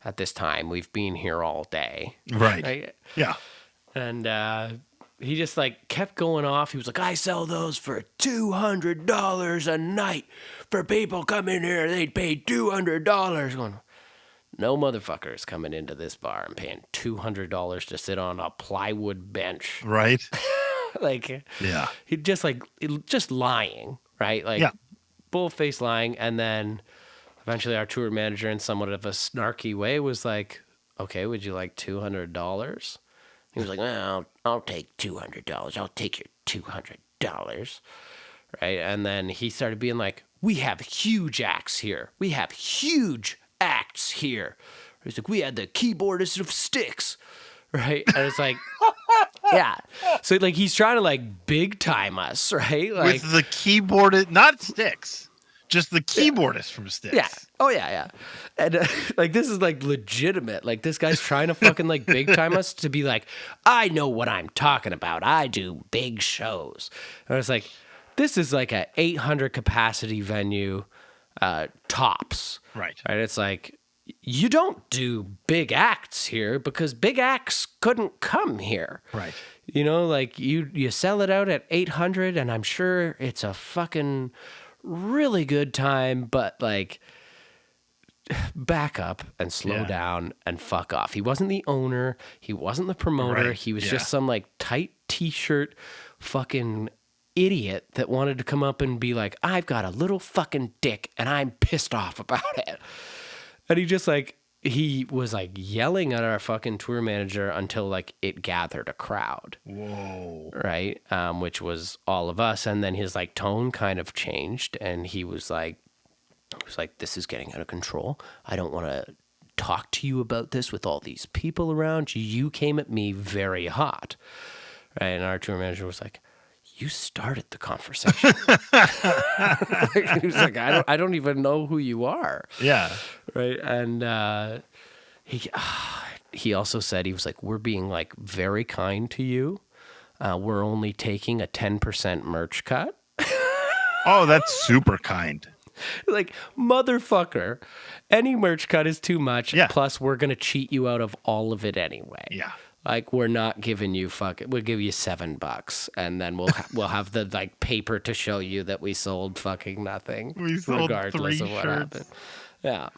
at this time. We've been here all day. Right. Yeah. And he just like kept going off. He was like, I sell those for $200 a night. For people coming here, they'd pay $200. Going, no motherfucker is coming into this bar and paying $200 to sit on a plywood bench. Right. Like, yeah. He just lying, right? Like, bull-faced lying. And then eventually our tour manager, in somewhat of a snarky way, was like, okay, would you like $200? He was like, well, I'll take $200. I'll take your $200. Right? And then he started being like, we have huge acts here. We have huge acts here. He's like, we had the keyboardist of Styx. Right? And it's like, yeah. So like he's trying to like big time us, right? Like with the keyboardist, not Styx, just the keyboardist from Styx. Yeah. Oh yeah. And like this is like legitimate. Like this guy's trying to fucking like big time us to be like, I know what I'm talking about. I do big shows. And I was like, this is like a 800 capacity venue, tops. Right. Right. It's like you don't do big acts here because big acts couldn't come here. Right. You know, like you sell it out at 800 and I'm sure it's a fucking really good time, but like back up and slow down and fuck off. He wasn't the owner. He wasn't the promoter. Right. He was just some like tight t-shirt fucking idiot that wanted to come up and be like, I've got a little fucking dick and I'm pissed off about it. And he was like yelling at our fucking tour manager until like it gathered a crowd. Whoa. Right. Which was all of us. And then his like tone kind of changed and he was like, this is getting out of control. I don't want to talk to you about this with all these people around. You came at me very hot. Right. And our tour manager was like, you started the conversation. He was like, I don't even know who you are. Yeah. Right. And he also said, he was like, we're being like very kind to you. We're only taking a 10% merch cut. Oh, that's super kind. Like, motherfucker, any merch cut is too much. Yeah. Plus, we're going to cheat you out of all of it anyway. Yeah. Like, we're not giving you we'll give you $7 and then we'll have the like paper to show you that we sold fucking nothing. We sold regardless 3 of what shirts. happened. Yeah.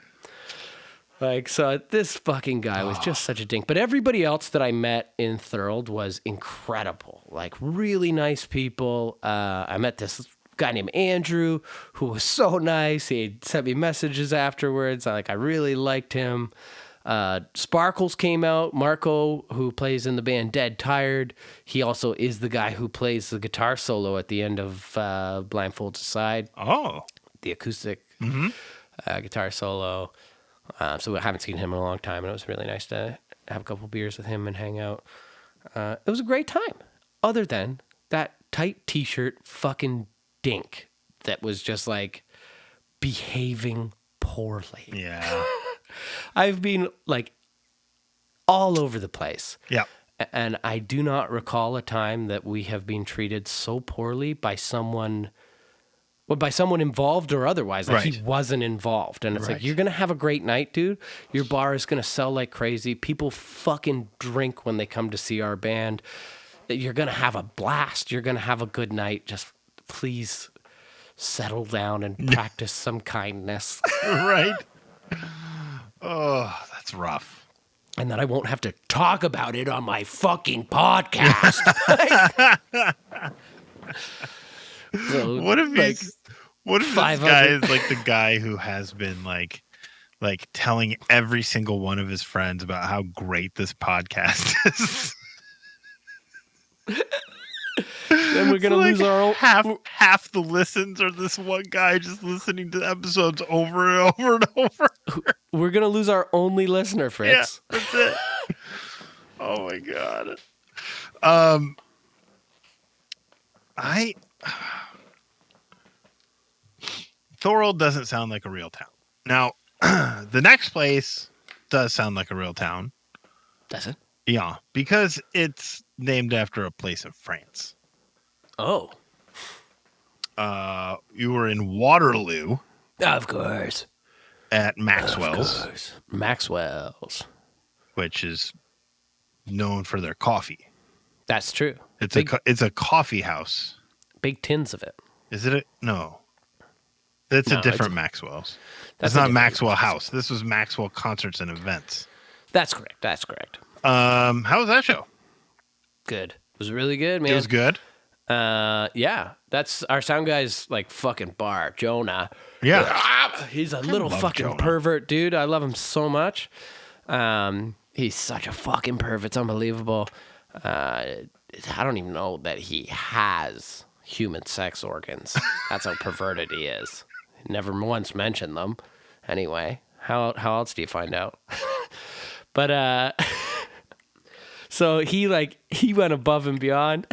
Like, so this fucking guy was just such a dink. But everybody else that I met in Thorold was incredible. Like, really nice people. I met this guy named Andrew who was so nice. He sent me messages afterwards. I really liked him. Sparkles came out. Marco, who plays in the band Dead Tired, he also is the guy who plays the guitar solo at the end of Blindfolds Aside. Oh. The acoustic guitar solo. So I haven't seen him in a long time, and it was really nice to have a couple beers with him and hang out. It was a great time, other than that tight t-shirt fucking dink that was just like behaving poorly. Yeah. I've been like all over the place. Yeah. And I do not recall a time that we have been treated so poorly by someone involved or otherwise. Like Right. he wasn't involved. And it's like, you're going to have a great night, dude. Your bar is going to sell like crazy. People fucking drink when they come to see our band. You're going to have a blast. You're going to have a good night. Just please settle down and practice some kindness. Right. Oh, that's rough. And then I won't have to talk about it on my fucking podcast. So, What if this guy 500 is like the guy who has been like telling every single one of his friends about how great this podcast is? Then we're gonna lose our own half the listens are this one guy just listening to episodes over and over and over. We're gonna lose our only listener, Fritz. Yeah, that's it. Oh my god. Thorold doesn't sound like a real town. Now, the next place does sound like a real town. Does it? Yeah, because it's named after a place in France. Oh. You were in Waterloo. Of course. At Maxwell's. Of course. Maxwell's. Which is known for their coffee. That's true. It's a coffee house. Big tins of it. Is it? No. It's a different Maxwell's. That's not Maxwell House. This was Maxwell Concerts and Events. That's correct. How was that show? Good. It was really good, man. It was good? Yeah. That's our sound guy's like fucking bar, Jonah. Yeah. He's a little fucking Jonah. pervert, dude. I love him so much. He's such a fucking pervert. It's unbelievable. I don't even know that he has human sex organs. That's how perverted he is. Never once mentioned them. Anyway, how else do you find out? But so he went above and beyond.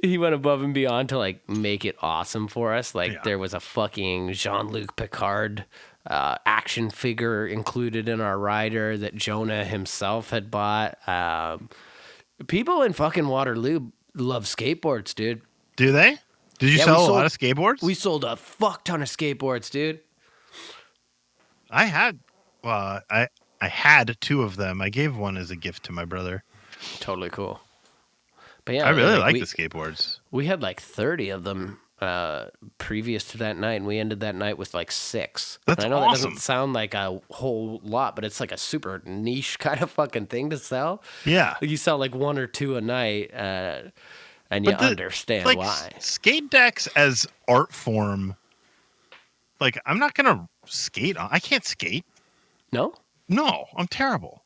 He went above and beyond to like make it awesome for us. Like there was a fucking Jean-Luc Picard action figure included in our rider that Jonah himself had bought. People in fucking Waterloo love skateboards, dude. Do they? Did you sell a lot of skateboards? We sold a fuck ton of skateboards, dude. I had I had two of them. I gave one as a gift to my brother. Totally cool. But yeah, I really like the skateboards. We had like 30 of them previous to that night, and we ended that night with like 6. That's I know awesome. that doesn't sound like a whole lot, but it's like a super niche kind of fucking thing to sell. Yeah. Like you sell like 1 or 2 a night, and you understand why. Skate decks as art form, like I'm not gonna skate on. I can't skate. No? No, I'm terrible.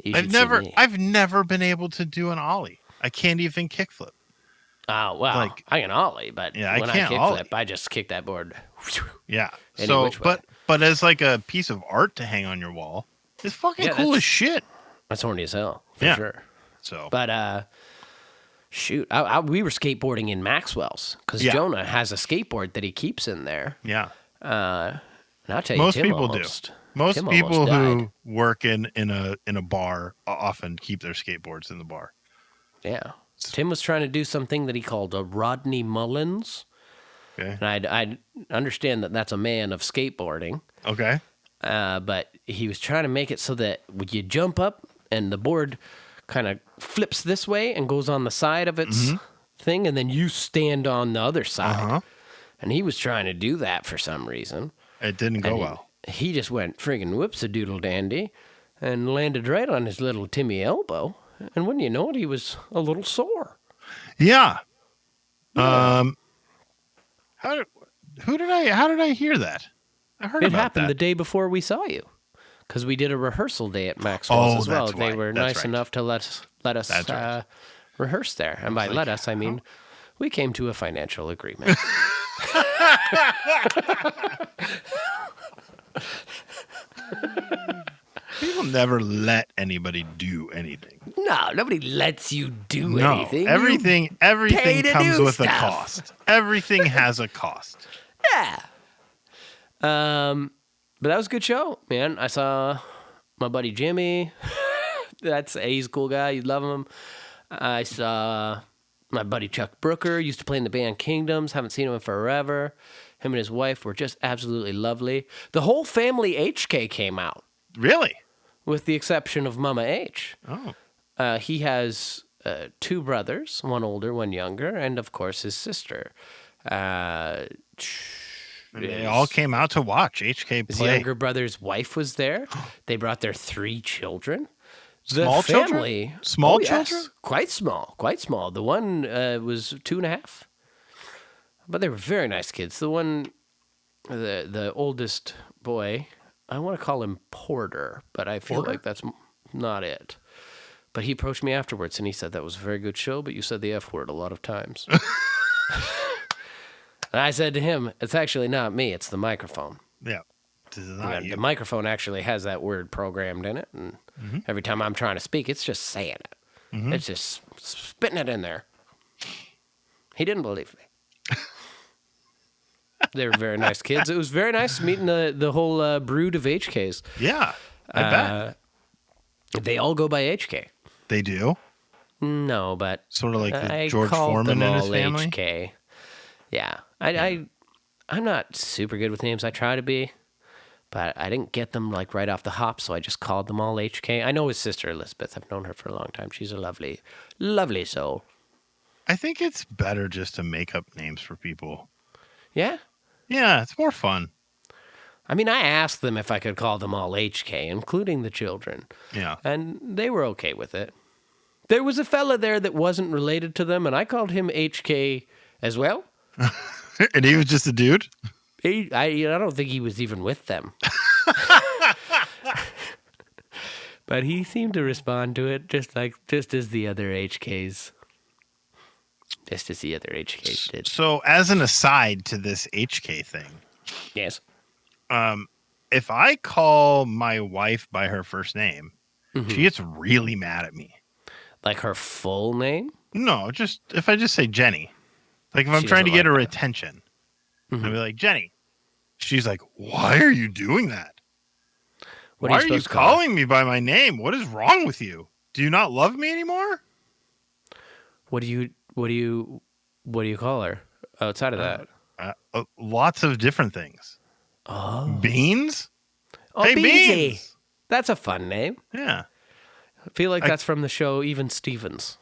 You should see me. I've never been able to do an ollie. I can't even kickflip. Oh, well, like, I can ollie, but yeah, when I can't kickflip, ollie. I just kick that board. Yeah. So, but as like a piece of art to hang on your wall, it's fucking cool as shit. That's horny as hell, for sure. So, but shoot, we were skateboarding in Maxwell's because Jonah has a skateboard that he keeps in there. Yeah. And I'll tell you, most Tim people almost, do. Most Tim people who work in a bar often keep their skateboards in the bar. Yeah. Tim was trying to do something that he called a Rodney Mullins. Okay. And I understand that that's a man of skateboarding. Okay. But he was trying to make it so that when you jump up and the board kind of flips this way and goes on the side of its thing, and then you stand on the other side. And he was trying to do that for some reason. It didn't go well. He just went friggin' whoops-a-doodle-dandy and landed right on his little Timmy elbow. And wouldn't you know it, he was a little sore. Yeah. How did I hear that? I heard it happened the day before we saw you, because we did a rehearsal day at Maxwell's as well. They were nice enough to let us rehearse there, and by let us I mean we came to a financial agreement. People never let anybody do anything. No, nobody lets you do anything. Everything comes with a cost. Everything has a cost. Yeah. But that was a good show, man. I saw my buddy Jimmy. He's a cool guy. You love him. I saw my buddy Chuck Brooker. Used to play in the band Kingdoms. Haven't seen him in forever. Him and his wife were just absolutely lovely. The whole family HK came out. Really? With the exception of Mama H. Oh. He has 2 brothers, one older, one younger, and of course his sister. They all came out to watch HK play. His younger brother's wife was there. They brought their 3 children. Small family, children? Small children? Yes, quite small. The one was 2.5. But they were very nice kids. The one, the oldest boy, I want to call him Porter, but I feel like that's not it. But he approached me afterwards, and he said that was a very good show, but you said the F word a lot of times. And I said to him, it's actually not me, it's the microphone. Yeah. The microphone actually has that word programmed in it, and every time I'm trying to speak, it's just saying it. It's just spitting it in there. He didn't believe me. They were very nice kids. It was very nice meeting the whole brood of HKs. Yeah, I bet. They all go by HK. They do? No, but sort of like the George Foreman and his family? HK. Yeah. I'm not super good with names. I try to be, but I didn't get them like right off the hop, so I just called them all HK. I know his sister Elizabeth. I've known her for a long time. She's a lovely, lovely soul. I think it's better just to make up names for people. Yeah? Yeah, it's more fun. I mean, I asked them if I could call them all HK, including the children. Yeah. And they were okay with it. There was a fella there that wasn't related to them, and I called him HK as well. And he was just a dude? I don't think he was even with them. But he seemed to respond to it just as the other HKs. Just as the other HKs did. So, as an aside to this HK thing. Yes. If I call my wife by her first name, she gets really mad at me. Like her full name? No, just if I just say Jenny. Like if I'm trying to get her attention. I'd be like, Jenny. She's like, why are you doing that? Why are you calling me by my name? What is wrong with you? Do you not love me anymore? What do you call her outside of that? Lots of different things. Oh. Beans? Oh, Hey, Beansy. Beans. That's a fun name. Yeah. I feel like that's from the show Even Stevens.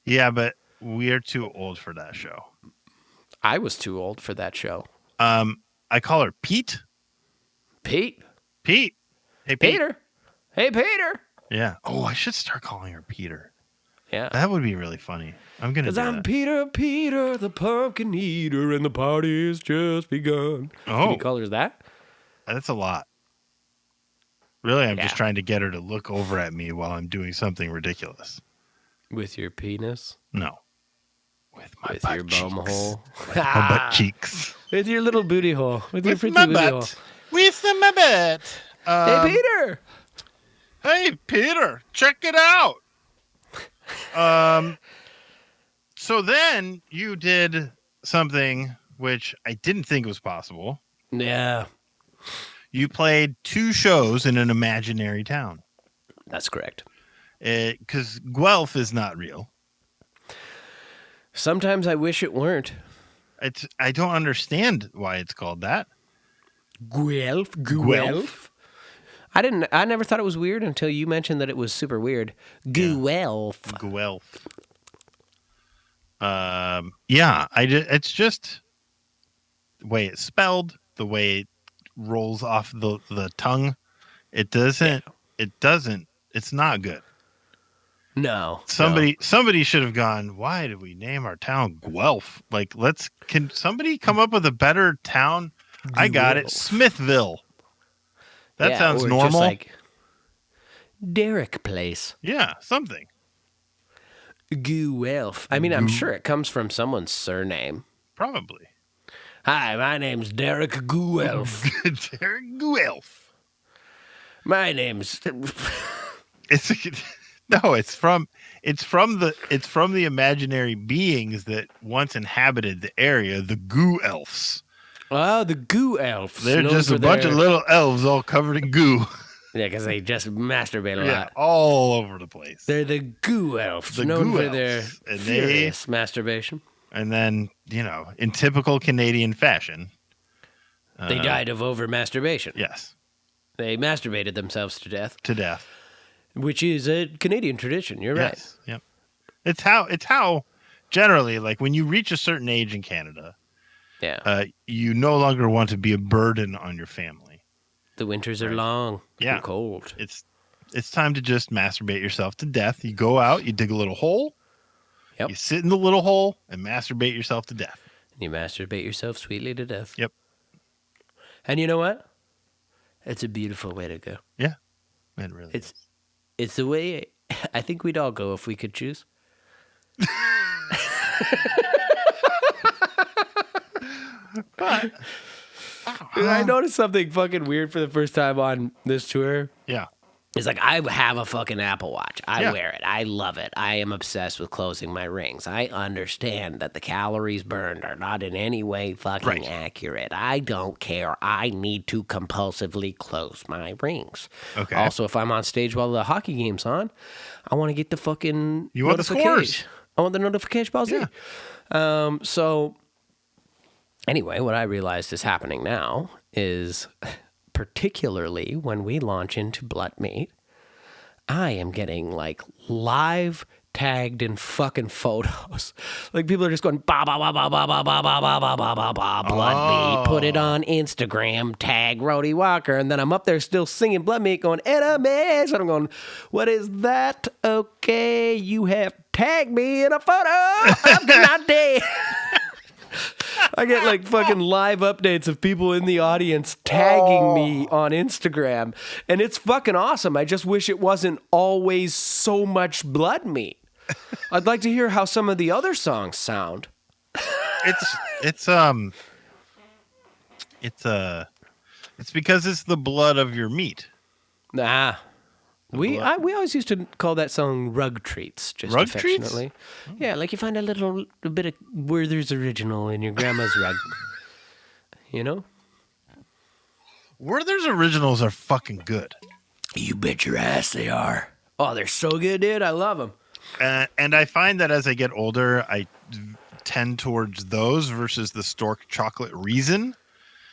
Yeah, but we're too old for that show. I was too old for that show. I call her Pete. Pete. Pete. Hey, Pete. Peter. Hey, Peter. Yeah. Oh, I should start calling her Peter. Yeah. That would be really funny. I'm going to do Because I'm that. Peter, the pumpkin eater, and the party's just begun. Oh. Can you call her that? That's a lot. Really, I'm Yeah. just trying to get her to look over at me while I'm doing something ridiculous. With your penis? No. With my With butt your cheeks. bum hole? With my butt cheeks. With your little booty hole. With your pretty my booty hole. butt. With my butt. Hey, Peter. Hey, Peter, check it out. So then you did something which I didn't think was possible. Yeah, You played 2 shows in an imaginary town. that's correct. Because Guelph is not real. Sometimes I wish it weren't. I don't understand why it's called that. Guelph. I never thought it was weird until you mentioned that it was super weird. Guelph. Guelph. Yeah, it's just the way it's spelled, the way it rolls off the tongue. It's not good. No. Somebody should have gone, why did we name our town Guelph? Like, can somebody come up with a better town? I got it. Smithville. That sounds or normal. Just like Derrick Place. Yeah, something. Guelph. I mean, I'm sure it comes from someone's surname. Probably. Hi, my name's Derrick Guelph. Derek Guelph. My name's It's from the imaginary beings that once inhabited the area, the goo elves. Oh, the Goo Elves. They're known just for a bunch of their- little elves all covered in goo. Yeah, because they just masturbate a Yeah, lot. all over the place. They're the Goo Elves, The known Goo for their Elves. And furious masturbation. And then, in typical Canadian fashion, They died of over masturbation. yes, They masturbated themselves to death, to death. which is a Canadian tradition. You're right. Yes, yep. It's how generally, like when you reach a certain age in Canada, Yeah. you no longer want to be a burden on your family. The winters are long Yeah. and cold. It's time to just masturbate yourself to death. You go out, you dig a little hole, Yep. you sit in the little hole and masturbate yourself to death. And you masturbate yourself sweetly to death. Yep. And you know what? It's a beautiful way to go. Yeah. It really It's the way I think we'd all go if we could choose. But I noticed something fucking weird for the first time on this tour. yeah. It's like I have a fucking Apple Watch. I Yeah. wear it. I love it. I am obsessed with closing my rings. I understand that the calories burned are not in any way fucking Right. accurate. I don't care. I need to compulsively close my rings. Okay. Also, if I'm on stage while the hockey game's on, I want to get the fucking You want the notification. scores. I want the notification. Balls. Yeah. So anyway, what I realized is happening now is particularly when we launch into Blood Meat, I am getting like live tagged in fucking photos. Like people are just going ba ba ba ba ba ba ba ba ba ba ba ba ba Blood Meat. Put it on Instagram. Tag Rody Walker, and then I'm up there still singing Blood Meat, going enemies. And I'm going, what is that? Okay, you have tagged me in a photo of the day. I get like fucking live updates of people in the audience tagging me on Instagram, and it's fucking awesome. I just wish it wasn't always so much Blood Meat. I'd like to hear how some of the other songs sound. It's because it's the blood of your meat. Nah. We blood. we always used to call that song Rug Treats, just Rug Treats? affectionately. Yeah, like you find a bit of Werther's Original in your grandma's rug. You know? Werther's Originals are fucking good. You bet your ass they are. Oh, they're so good, dude. I love them. And I find that as I get older, I tend towards those versus the Stork Chocolate Reason.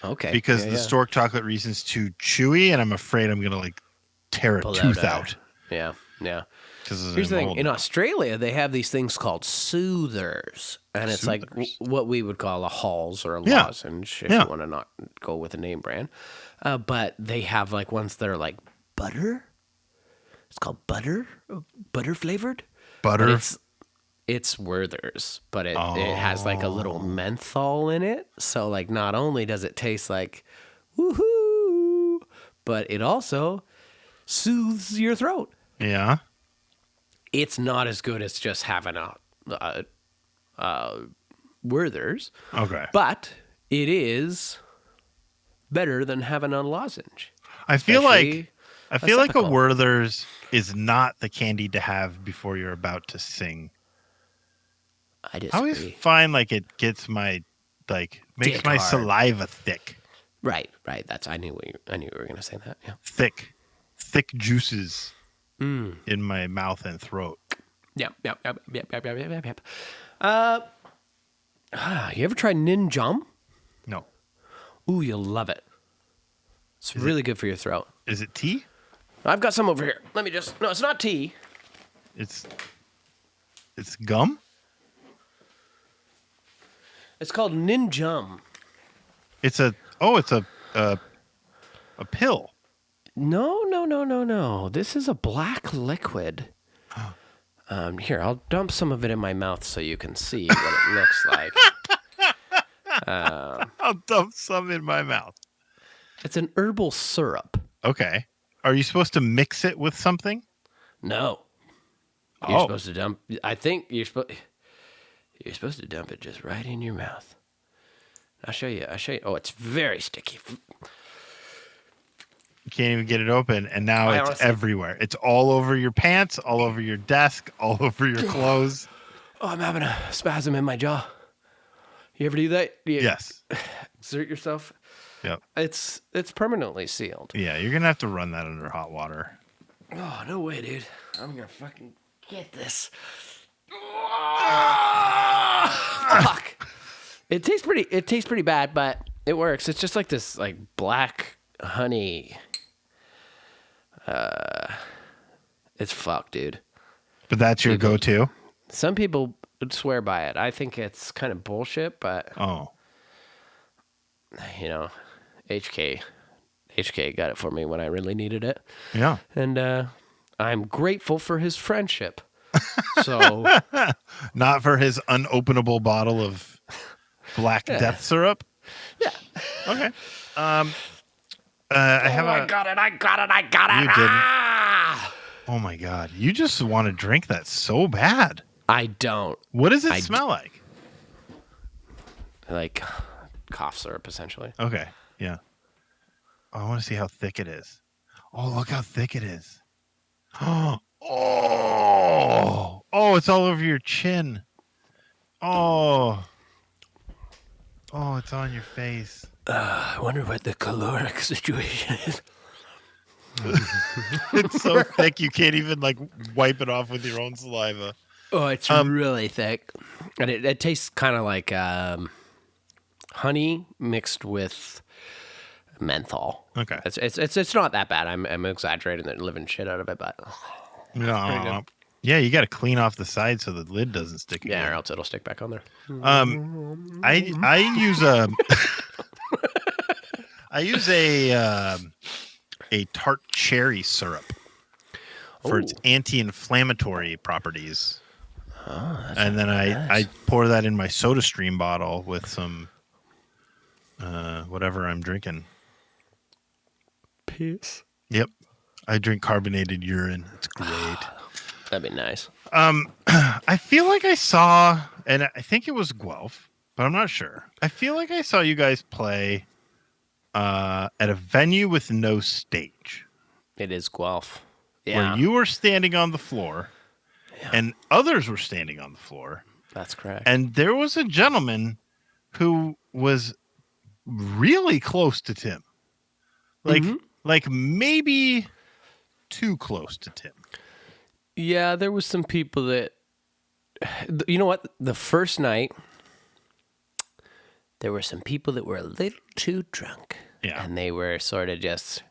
Okay. Because the stork chocolate Reese's too chewy, and I'm afraid I'm gonna like tear a tooth out. Yeah. Here's the thing: in Australia, they have these things called soothers, and it's like what we would call a Halls or a lozenge, if you want to not go with a name brand. But they have like ones that are like butter. It's called butter flavored. Butter. It's Werther's, but it has like a little menthol in it. So like, not only does it taste like woohoo, but it also soothes your throat. Yeah. It's not as good as just having a Werther's. Okay. But it is better than having a lozenge. I feel like a Werther's is not the candy to have before you're about to sing. I disagree. I always find like it gets my makes my saliva thick. Right. That's I knew you were gonna say that. Yeah. Thick juices in my mouth and throat. Yep. You ever tried Nin Jum? No. Ooh, you'll love it. It's really good for your throat. Is it tea? I've got some over here. Let me just... No, it's not tea. It's gum? It's called Nin Jum. It's a pill. No. This is a black liquid. Here, I'll dump some of it in my mouth so you can see what it looks like. I'll dump some in my mouth. It's an herbal syrup. Okay. Are you supposed to mix it with something? No. You're supposed to dump... I think you're supposed to dump it just right in your mouth. I'll show you. Oh, it's very sticky. You can't even get it open, and now it's everywhere. It's all over your pants, all over your desk, all over your clothes. Oh, I'm having a spasm in my jaw. You ever do that? Yes. Exert yourself? Yep. It's permanently sealed. Yeah, you're going to have to run that under hot water. Oh, no way, dude. I'm going to fucking get this. Fuck. It tastes pretty bad, but it works. It's just like this like black honey. It's fucked, dude. But that's your go-to? Some people would swear by it. I think it's kind of bullshit, but HK got it for me when I really needed it. Yeah. And I'm grateful for his friendship. So not for his unopenable bottle of black death syrup? Yeah. Okay. I got it. You didn't. Oh my God. You just want to drink that so bad. I don't. What does it smell like? Like cough syrup, essentially. Okay. Yeah. Oh, I want to see how thick it is. Oh, look how thick it is. Oh, it's all over your chin. Oh, it's on your face. I wonder what the caloric situation is. It's so thick you can't even like wipe it off with your own saliva. Oh, it's really thick, and it tastes kind of like honey mixed with menthol. Okay, it's not that bad. I'm exaggerating the living shit out of it, but no. Yeah, you got to clean off the side so the lid doesn't stick. Yeah, or else it'll stick back on there. I use a tart cherry syrup for its anti-inflammatory properties. And then I pour that in my SodaStream bottle with some whatever I'm drinking. Piss. Yep. I drink carbonated urine. It's great. That'd be nice. I feel like I saw, and I think it was Guelph, but I'm not sure. I feel like I saw you guys play at a venue with no stage. It is Guelph. Yeah. Where you were standing on the floor and others were standing on the floor. That's correct. And there was a gentleman who was really close to Tim. Like maybe too close to Tim. Yeah, there was some people that, you know what? The first night, there were some people that were a little too drunk. Yeah. And they were sort of just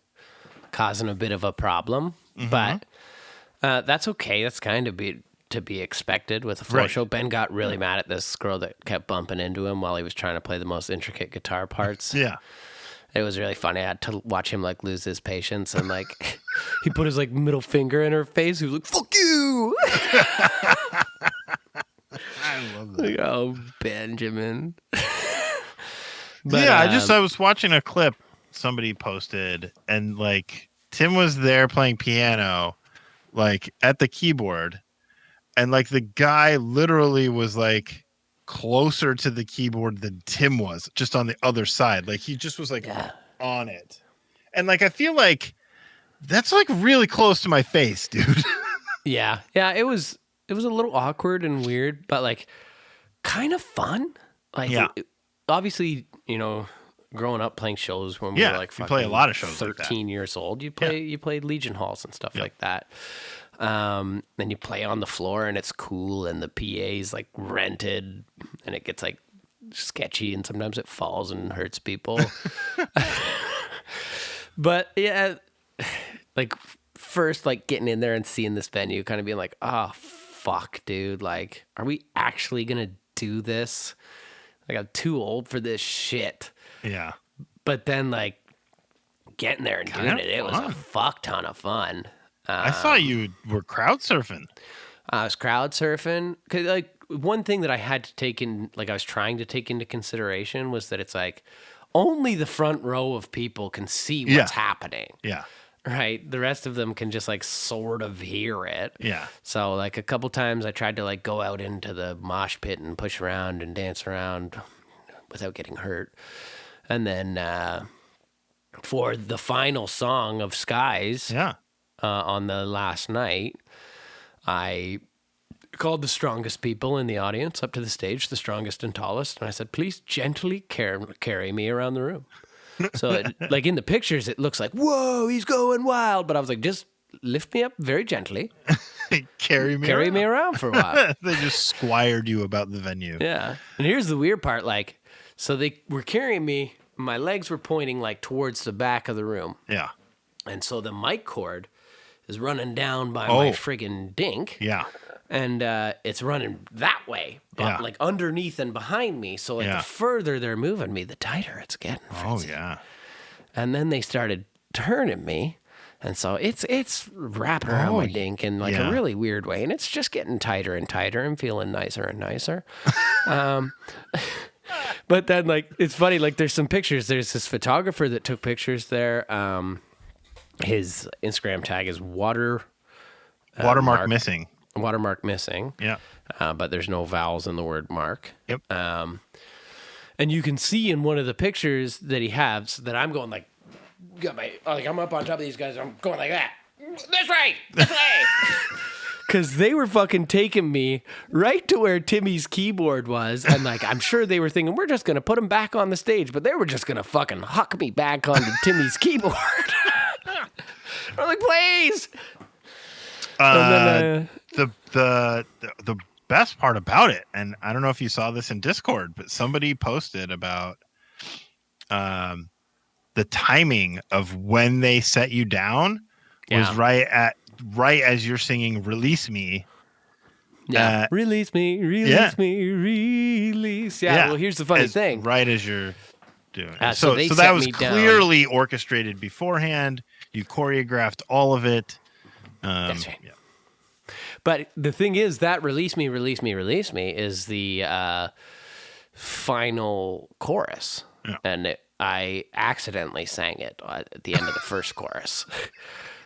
causing a bit of a problem. But that's okay. That's kind of to be expected with a floor show. Ben got really mad at this girl that kept bumping into him while he was trying to play the most intricate guitar parts. Yeah. It was really funny. I had to watch him like lose his patience and like he put his like middle finger in her face. He was like, "Fuck you!" I love that. Like, oh, Benjamin. But, I was watching a clip somebody posted, and like Tim was there playing piano, like at the keyboard, and like the guy literally was like closer to the keyboard than Tim was, just on the other side. Like he just was like on it. And like I feel like that's like really close to my face, dude. Yeah. It was a little awkward and weird, but like kind of fun. Like obviously, you know, growing up playing shows when we were like you play a lot of shows 13 years old, you played Legion halls and stuff like that. Then you play on the floor and it's cool and the PA's like rented and it gets like sketchy and sometimes it falls and hurts people. But yeah, like first like getting in there and seeing this venue kind of being like, oh fuck, dude, like are we actually gonna do this? Like I'm too old for this shit. Yeah. But then like getting there and doing it was a fuck ton of fun. I saw you were crowd surfing. I was crowd surfing. 'Cause like one thing that I had to take in, like I was trying to take into consideration was that it's like only the front row of people can see what's happening. Yeah. Right. The rest of them can just like sort of hear it. Yeah. So like a couple times I tried to like go out into the mosh pit and push around and dance around without getting hurt. And then for the final song of Skies on the last night, I called the strongest people in the audience up to the stage, the strongest and tallest, and I said, please gently carry me around the room. So like in the pictures, it looks like, whoa, he's going wild. But I was like, just lift me up very gently. Carry me around for a while. They just squired you about the venue. Yeah. And here's the weird part. Like, so they were carrying me. My legs were pointing like towards the back of the room. Yeah. And so the mic cord is running down by my friggin' dink. Yeah. And it's running that way, but like underneath and behind me. So like the further they're moving me, the tighter it's getting. Fritzy. Oh yeah. And then they started turning me, and so it's wrapping around my dink in like a really weird way, and it's just getting tighter and tighter and feeling nicer and nicer. But then like it's funny, like there's some pictures. There's this photographer that took pictures there. His Instagram tag is watermark missing. Watermark missing. Yeah. But there's no vowels in the word mark. Yep. And you can see in one of the pictures that he has that I'm going like I'm up on top of these guys. I'm going like that. This way. Because they were fucking taking me right to where Timmy's keyboard was. And like, I'm sure they were thinking, we're just going to put him back on the stage. But they were just going to fucking huck me back onto Timmy's keyboard. I'm like, please. And then, the best part about it, and I don't know if you saw this in Discord, but somebody posted about the timing of when they set you down was right as you're singing "Release Me." Yeah, release me, release. Yeah. Well, here's the funny thing. Right as you're doing it. So that was clearly orchestrated beforehand. You choreographed all of it. That's right. Yeah. But the thing is that release me is the final chorus. Yeah. And I accidentally sang it at the end of the first chorus.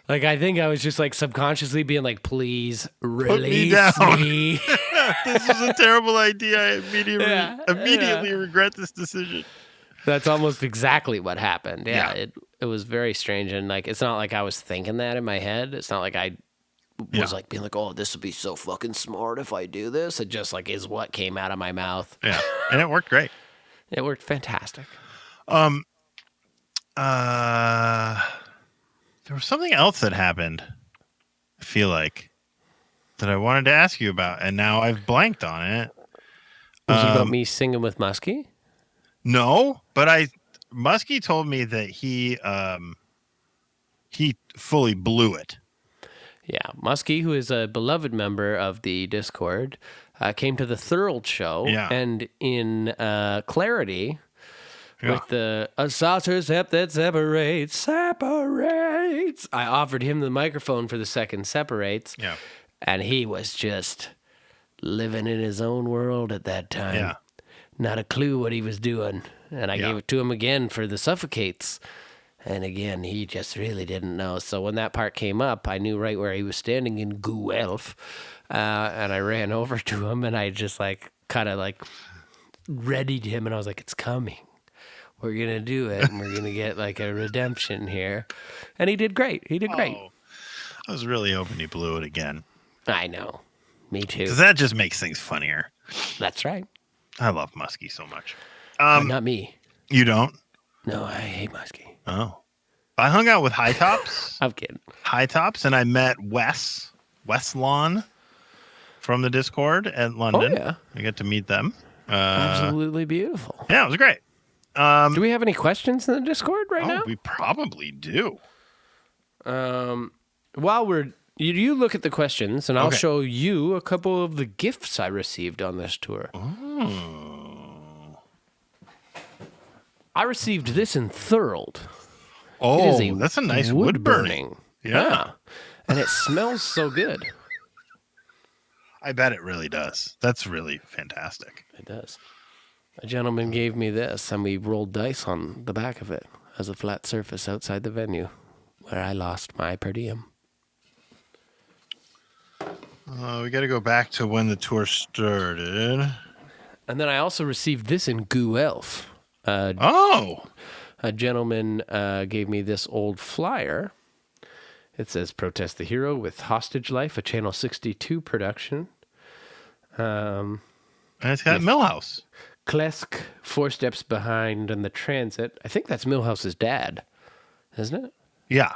Like, I think I was just like subconsciously being like, please release me. This is a terrible idea. I immediately regret this decision. That's almost exactly what happened. Yeah. It was very strange. And like, it's not like I was thinking that in my head. It's not like I was like being like, oh, this would be so fucking smart if I do this. It just like is what came out of my mouth. Yeah. And it worked great. It worked fantastic. There was something else that happened, I feel like, that I wanted to ask you about, and now I've blanked on it. Was it about me singing with Muskie? No, but Muskie told me that he fully blew it. Yeah, Muskie, who is a beloved member of the Discord, came to the Thorold show, and in clarity, with the a saucer step that separates, I offered him the microphone for the second separates, and he was just living in his own world at that time. Yeah. Not a clue what he was doing, and I gave it to him again for the suffocates. And again, he just really didn't know. So when that part came up, I knew right where he was standing in Guelph. And I ran over to him and I just kind of readied him. And I was like, it's coming. We're going to do it. And we're going to get a redemption here. And he did great. He did great. I was really hoping he blew it again. I know. Me too. Because that just makes things funnier. That's right. I love Muskie so much. But not me. You don't? No, I hate Muskie. Oh. I hung out with High Tops. I'm kidding. High Tops, and I met Wes Lawn from the Discord at London. Oh, yeah. I got to meet them. Absolutely beautiful. Yeah, it was great. Do we have any questions in the Discord right now? We probably do. While you look at the questions, and I'll show you a couple of the gifts I received on this tour. Oh. I received this in Thorold. Oh, that's a nice wood burning. Yeah. And it smells so good. I bet it really does. That's really fantastic. It does. A gentleman gave me this, and we rolled dice on the back of it as a flat surface outside the venue where I lost my per diem. We got to go back to when the tour started. And then I also received this in Guelph. A gentleman gave me this old flyer. It says, Protest the Hero with Hostage Life, a Channel 62 production. And it's got Millhouse. Klesk, 4 Steps Behind, and the Transit. I think that's Millhouse's dad, isn't it? Yeah.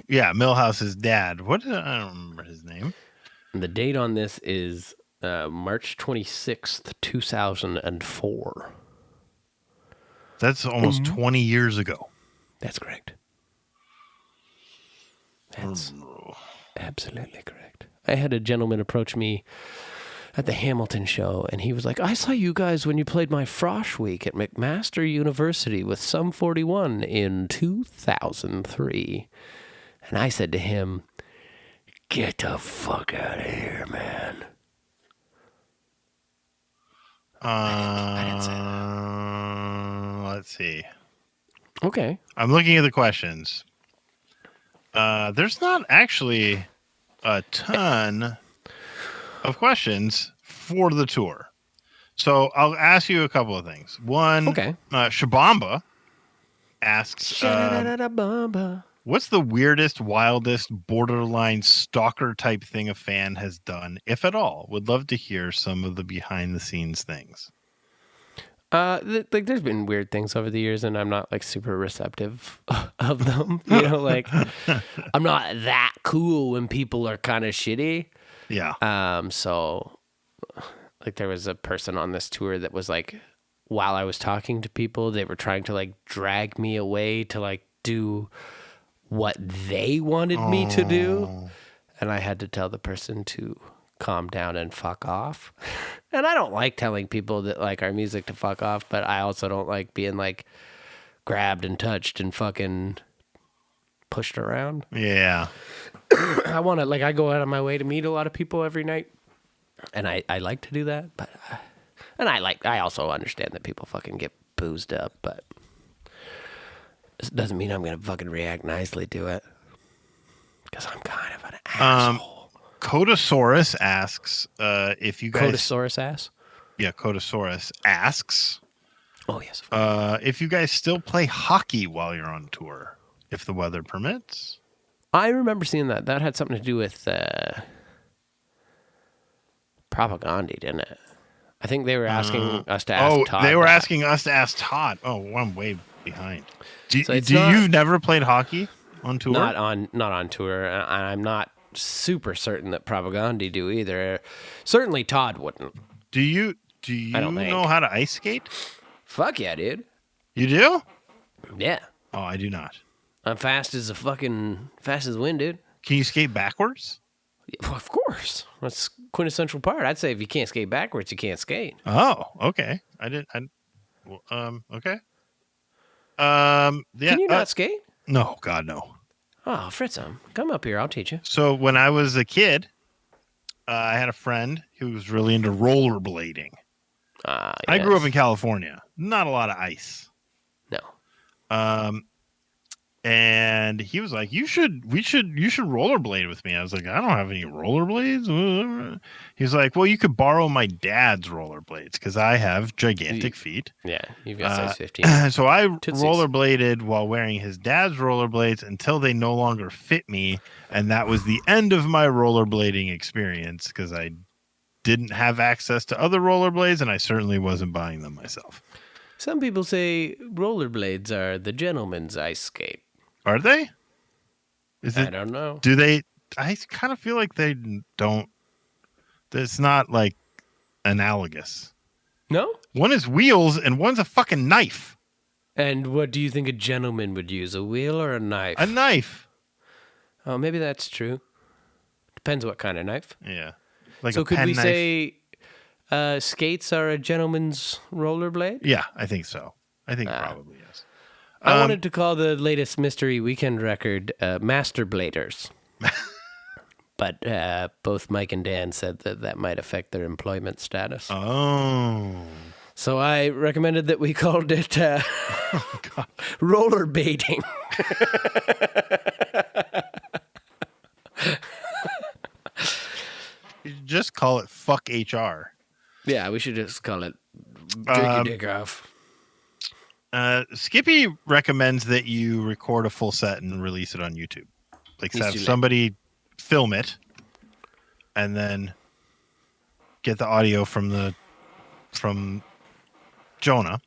Yeah, Millhouse's dad. I don't remember his name. And the date on this is March 26th, 2004. That's almost 20 years ago. That's correct. That's absolutely correct. I had a gentleman approach me at the Hamilton show, and he was like, I saw you guys when you played my Frosh Week at McMaster University with Sum 41 in 2003. And I said to him, get the fuck out of here, man. I didn't say that. Let's see. Okay. I'm looking at the questions. There's not actually a ton of questions for the tour. So I'll ask you a couple of things. One, Shabamba asks, what's the weirdest, wildest, borderline stalker type thing a fan has done, if at all? Would love to hear some of the behind the scenes things. There's been weird things over the years, and I'm not super receptive of them. I'm not that cool when people are kind of shitty. Yeah. So there was a person on this tour that was while I was talking to people, they were trying to drag me away to do what they wanted me to do, and I had to tell the person to calm down and fuck off. And I don't like telling people that our music to fuck off, but I also don't like being grabbed and touched and fucking pushed around. Yeah. I want to I go out of my way to meet a lot of people every night, and I like to do that, but I also understand that people fucking get boozed up, but this doesn't mean I'm gonna fucking react nicely to it, because I'm kind of an asshole. Codosaurus asks if you guys... Codosaurus ass? Yeah, Codosaurus asks... Oh, yes. If you guys still play hockey while you're on tour, if the weather permits. I remember seeing that. That had something to do with Propaganda, didn't it? I think they were asking us to ask Todd. Oh, they were asking us to ask Todd. Oh, I'm way behind. You've never played hockey on tour? Not on tour. I'm not super certain that Propaganda do either. Certainly Todd wouldn't. Do you know how to ice skate? Fuck yeah, dude. You do? Yeah. Oh, I do not. I'm fast as the wind, dude. Can you skate backwards? Well, of course. That's quintessential part. I'd say if you can't skate backwards, you can't skate. Oh, okay. Okay. Yeah. Can you not skate? No, God, no. Oh, Fritz, come up here. I'll teach you. So when I was a kid, I had a friend who was really into rollerblading. Yes. I grew up in California. Not a lot of ice. No. And he was like, you should rollerblade with me. I was like, I don't have any rollerblades. He's like, well, you could borrow my dad's rollerblades because I have gigantic feet. Yeah, you've got size 15. So I Tootsies. rollerbladed while wearing his dad's rollerblades until they no longer fit me. And that was the end of my rollerblading experience because I didn't have access to other rollerblades and I certainly wasn't buying them myself. Some people say rollerblades are the gentleman's ice skate. Are they? I don't know. Do they? I kind of feel like they don't. It's not like analogous. No? One is wheels and one's a fucking knife. And what do you think a gentleman would use, a wheel or a knife? A knife. Oh, maybe that's true. Depends what kind of knife. Yeah. Like so a could pen we knife. say skates are a gentleman's rollerblade? Yeah, I think so. I think probably yes. I wanted to call the latest Mystery Weekend record Master Bladers. But both Mike and Dan said that might affect their employment status. Oh. So I recommended that we called it rollerbaiting. You just call it fuck HR. Yeah, we should just call it drink your dick off. Skippy recommends that you record a full set and release it on YouTube. Like have somebody film and then get the audio from Jonah,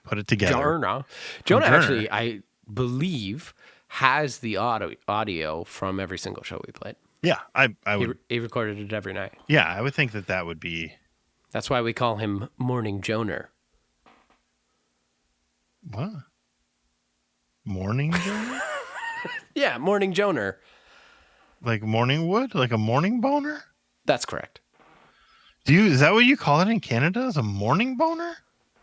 put it together. Jonah actually, I believe, has the audio from every single show we played. Yeah, I would. He recorded it every night. Yeah, I would think that would be. That's why we call him Morning Joner. What? Morning Joner? Yeah, Morning Joner. Like morning wood? Like a morning boner? That's correct. Is that what you call it in Canada? As a morning boner?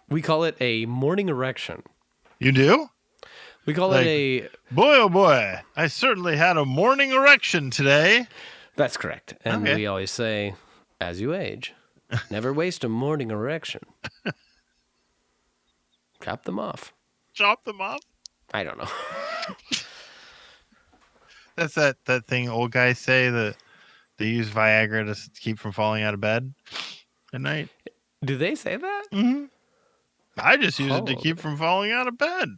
We call it a morning erection. You do? We call it a... Boy, oh boy, I certainly had a morning erection today. That's correct. And we always say, as you age, never waste a morning erection. Chop them off. Chop them off? I don't know. That's that thing old guys say that they use Viagra to keep from falling out of bed at night. Do they say that? Mm-hmm. I just use it to keep from falling out of bed.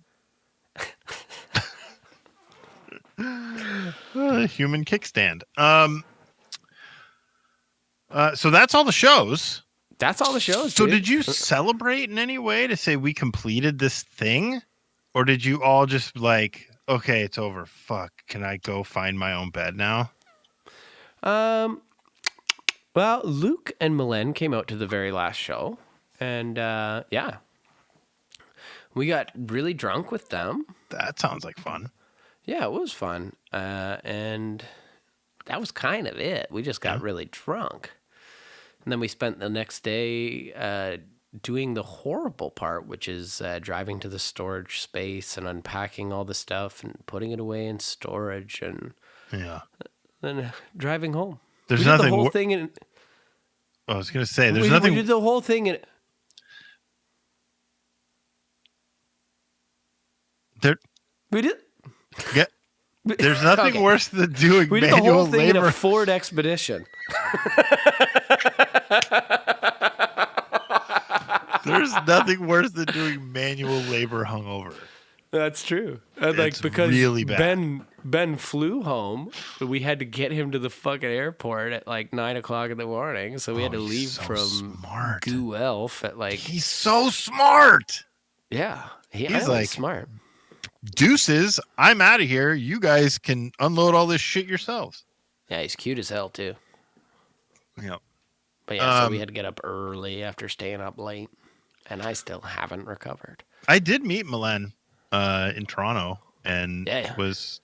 Human kickstand. So that's all the shows. That's all the shows. So dude. did you celebrate in any way to say we completed this thing? Or did you all just like, okay, it's over. Fuck. Can I go find my own bed now? Well, Luke and Malen came out to the very last show. And yeah. We got really drunk with them. That sounds like fun. Yeah, it was fun. And that was kind of it. We just got really drunk. And then we spent the next day doing the horrible part, which is driving to the storage space and unpacking all the stuff and putting it away in storage and then driving home. There's nothing. The whole thing in. I was going to say, there's nothing. We did the whole thing in. We did. Yeah. There's nothing worse than doing we did manual the whole thing labor. in a Ford Expedition. There's nothing worse than doing manual labor hungover. That's true. And it's because really bad. Ben flew home, but we had to get him to the fucking airport at like 9:00 in the morning. So we had to leave from Guelph at like. He's so smart. Yeah, he's like smart. Deuces, I'm out of here. You guys can unload all this shit yourselves. Yeah, he's cute as hell too. Yep. But yeah, so we had to get up early after staying up late. and I still haven't recovered. I did meet Milan in Toronto, and was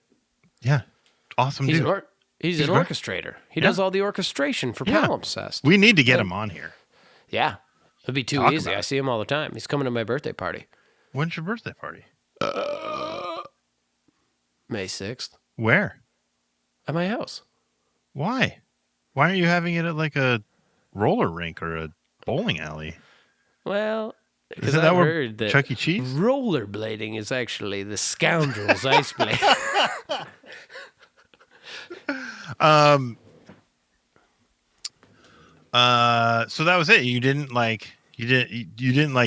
awesome He's dude. He's an orchestrator. He does all the orchestration for Palimpsest. We need to get him on here. Yeah. It'd be too easy. I see him all the time. He's coming to my birthday party. When's your birthday party? May 6th. Where? At my house. Why? Why aren't you having it at like a roller rink or a bowling alley? Well, because I've heard that Chuck E. Cheese? Rollerblading is actually the scoundrel's ice blade. So that was it. You didn't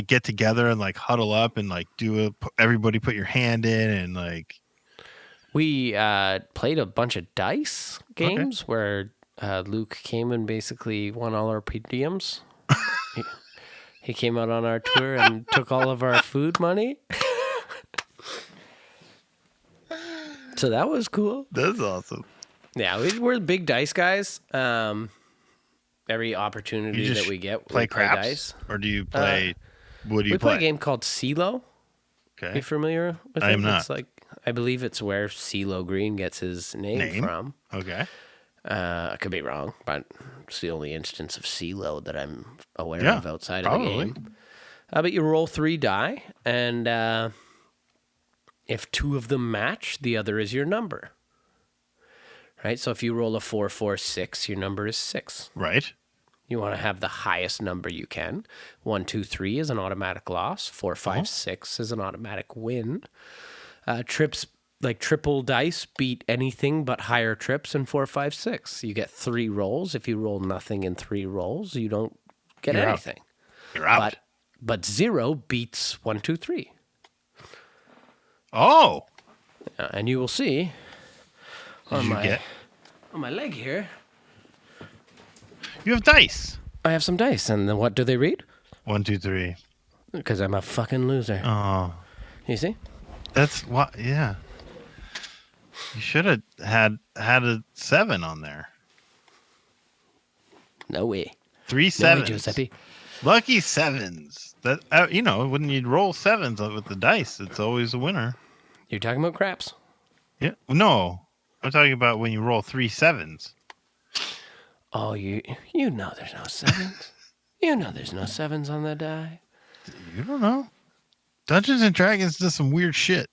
get together and like huddle up and like everybody put your hand in and like. We played a bunch of dice games where Luke came and basically won all our per diems. He came out on our tour and took all of our food money. So that was cool. That's awesome. Yeah, we're the big dice guys. Every opportunity that we get, play we craps, play dice. Or do you play? What do you we play? play a game called CeeLo. Okay. Are you familiar with it? I am not. It's like, I believe it's where CeeLo Green gets his name from. Okay. I could be wrong, but it's the only instance of CeeLo that I'm aware of outside of the game. But you roll 3 die, and if 2 of them match, the other is your number. Right? So if you roll a 4, 4, 6, your number is 6. Right. You want to have the highest number you can. 1, 2, 3 is an automatic loss. 4, 5, 6 is an automatic win. Triple dice beat anything but higher trips in 4, 5, 6. You get 3 rolls. If you roll nothing in 3 rolls, you don't get anything. You're out. But 0 beats 1, 2, 3. Oh. And you will see on my leg here. You have dice. I have some dice, and then what do they read? 1, 2, 3. Because I'm a fucking loser. Oh. You see? That's what. Yeah. You should have had a 7 on there. No way. 3 7s. No way, Giuseppe. Lucky 7s. That when you roll 7s with the dice, it's always a winner. You're talking about craps? Yeah. No, I'm talking about when you roll 3 7s. Oh, you know there's no 7s. You know there's no 7s on the die. You don't know. Dungeons and Dragons does some weird shit.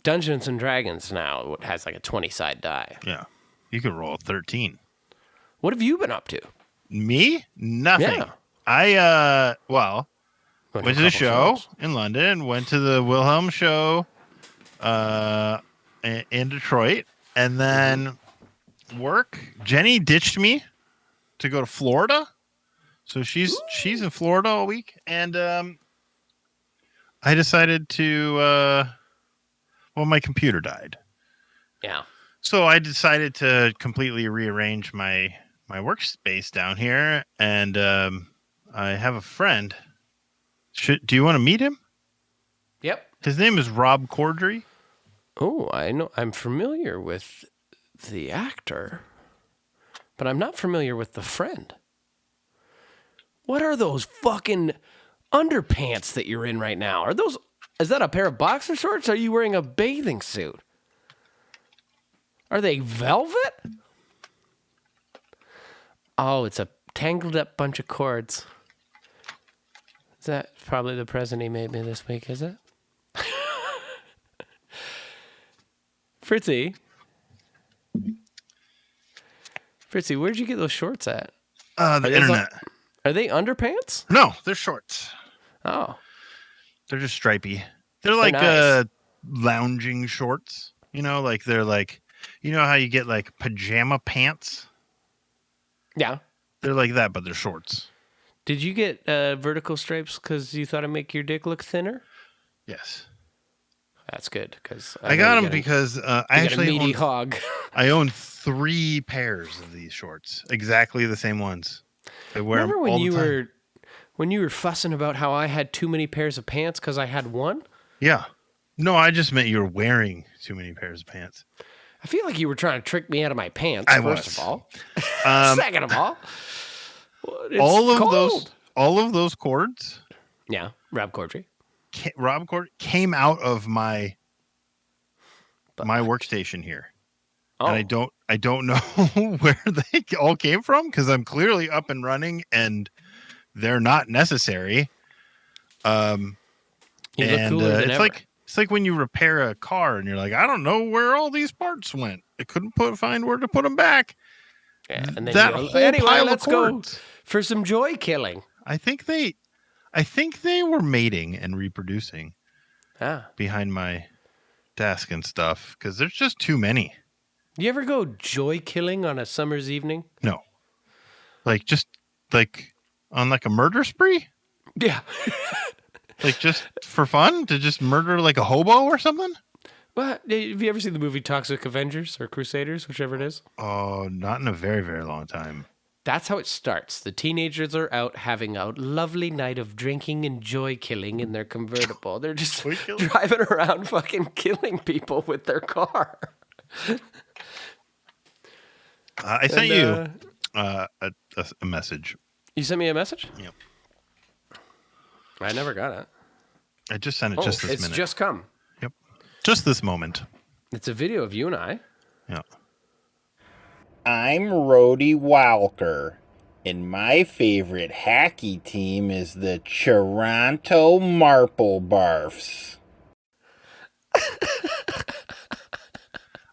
Dungeons and Dragons now has like a 20-side die. Yeah. You could roll a 13. What have you been up to? Me? Nothing. Yeah. I went to the show in London, went to the Wilhelm show in Detroit, and then work. Jenny ditched me to go to Florida. So she's in Florida all week, and I decided to my computer died. Yeah. So I decided to completely rearrange my workspace down here, and I have a friend. Do you want to meet him? Yep. His name is Rob Corddry. Oh, I know. I'm familiar with the actor, but I'm not familiar with the friend. What are those fucking underpants that you're in right now? Is that a pair of boxer shorts? Or are you wearing a bathing suit? Are they velvet? Oh, it's a tangled up bunch of cords. Is that probably the present he made me this week, is it? Fritzy, where'd you get those shorts at? The internet. Are they underpants? No, they're shorts. Oh. They're just stripy. They're like nice. Lounging shorts. They're like, how you get like pajama pants? Yeah. They're like that, but they're shorts. Did you get vertical stripes because you thought it'd make your dick look thinner? Yes. That's good because I got them because I actually hog. I own 3 pairs of these shorts, exactly the same ones. I wear Remember them all the time. when you were fussing about how I had too many pairs of pants because I had one? Yeah. No, I just meant you were wearing too many pairs of pants. I feel like you were trying to trick me out of my pants. First of all, second of all, all of those cords Yeah, Rob Corddry. Rob Corddry came out of my But workstation here. Oh, And I don't know where they all came from because I'm clearly up and running and they're not necessary. you look cooler than ever. It's like when you repair a car and you're like, I don't know where all these parts went. I couldn't find where to put them back. Yeah, and then that whole anyway, pile let's of cords. go for some joy killing. I think they were mating and reproducing behind my desk and stuff because there's just too many. You ever go joy killing on a summer's evening? No. Just on like a murder spree? Yeah. Like just for fun to just murder like a hobo or something? What? Have you ever seen the movie Toxic Avengers or Crusaders, whichever it is? Oh, not in a very, very long time. That's how it starts. The teenagers are out having a lovely night of drinking and joy killing in their convertible. They're just driving around fucking killing people with their car. I sent you a message. You sent me a message? Yep. I never got it. I just sent it just this minute. It's just come. Yep. Just this moment. It's a video of you and I. Yeah. I'm Rody Walker, and my favorite hacky team is the Toronto Marple Barfs.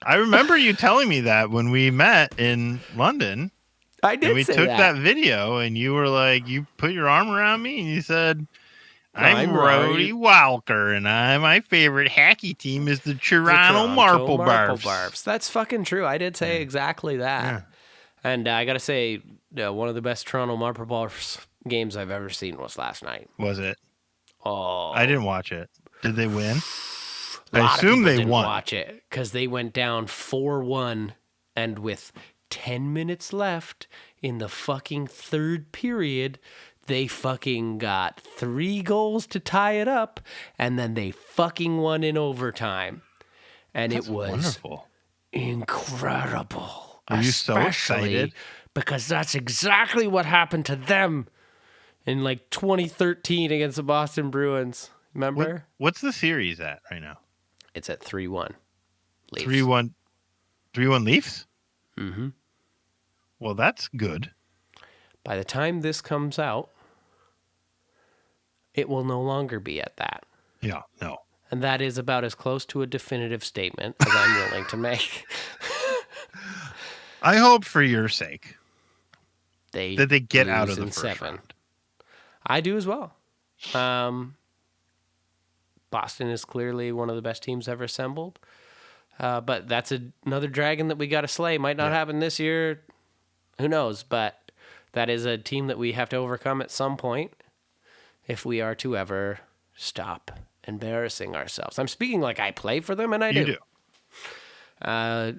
I remember you telling me that when we met in London. I did. And we say took that video, and you were like, you put your arm around me, and you said, I'm Rody Walker, and my favorite hacky team is the Toronto Marple Barfs. That's fucking true. I did say exactly that. Yeah. And I got to say, one of the best Toronto Marple Barfs games I've ever seen was last night. Was it? Oh. I didn't watch it. Did they win? I assume they didn't watch it because they went down 4-1, and with 10 minutes left in the fucking third period, they fucking got 3 goals to tie it up, and then they fucking won in overtime. And it was wonderful. Incredible. Were you so excited? Because that's exactly what happened to them in like 2013 against the Boston Bruins. Remember? What's the series at right now? It's at 3-1. 3-1 Leafs? Mm-hmm. Well, that's good. By the time this comes out, it will no longer be at that. Yeah, no. And that is about as close to a definitive statement as I'm willing to make. I hope for your sake that they get out of the first 7. round. I do as well. Boston is clearly one of the best teams ever assembled. But that's another dragon that we got to slay. Might not happen this year. Who knows? But that is a team that we have to overcome at some point if we are to ever stop embarrassing ourselves. I'm speaking like I play for them, and I do. You do.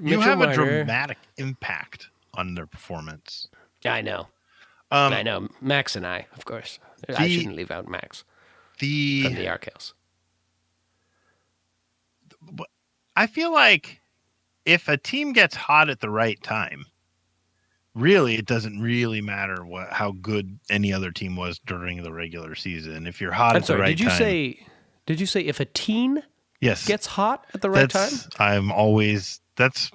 You have a dramatic impact on their performance. I know. I know. Max and I, of course. I shouldn't leave out Max from the Archaeos. I feel like if a team gets hot at the right time, really, it doesn't really matter how good any other team was during the regular season. If you're hot at the right time. Did you say if a teen gets hot at the right time? I'm always thinking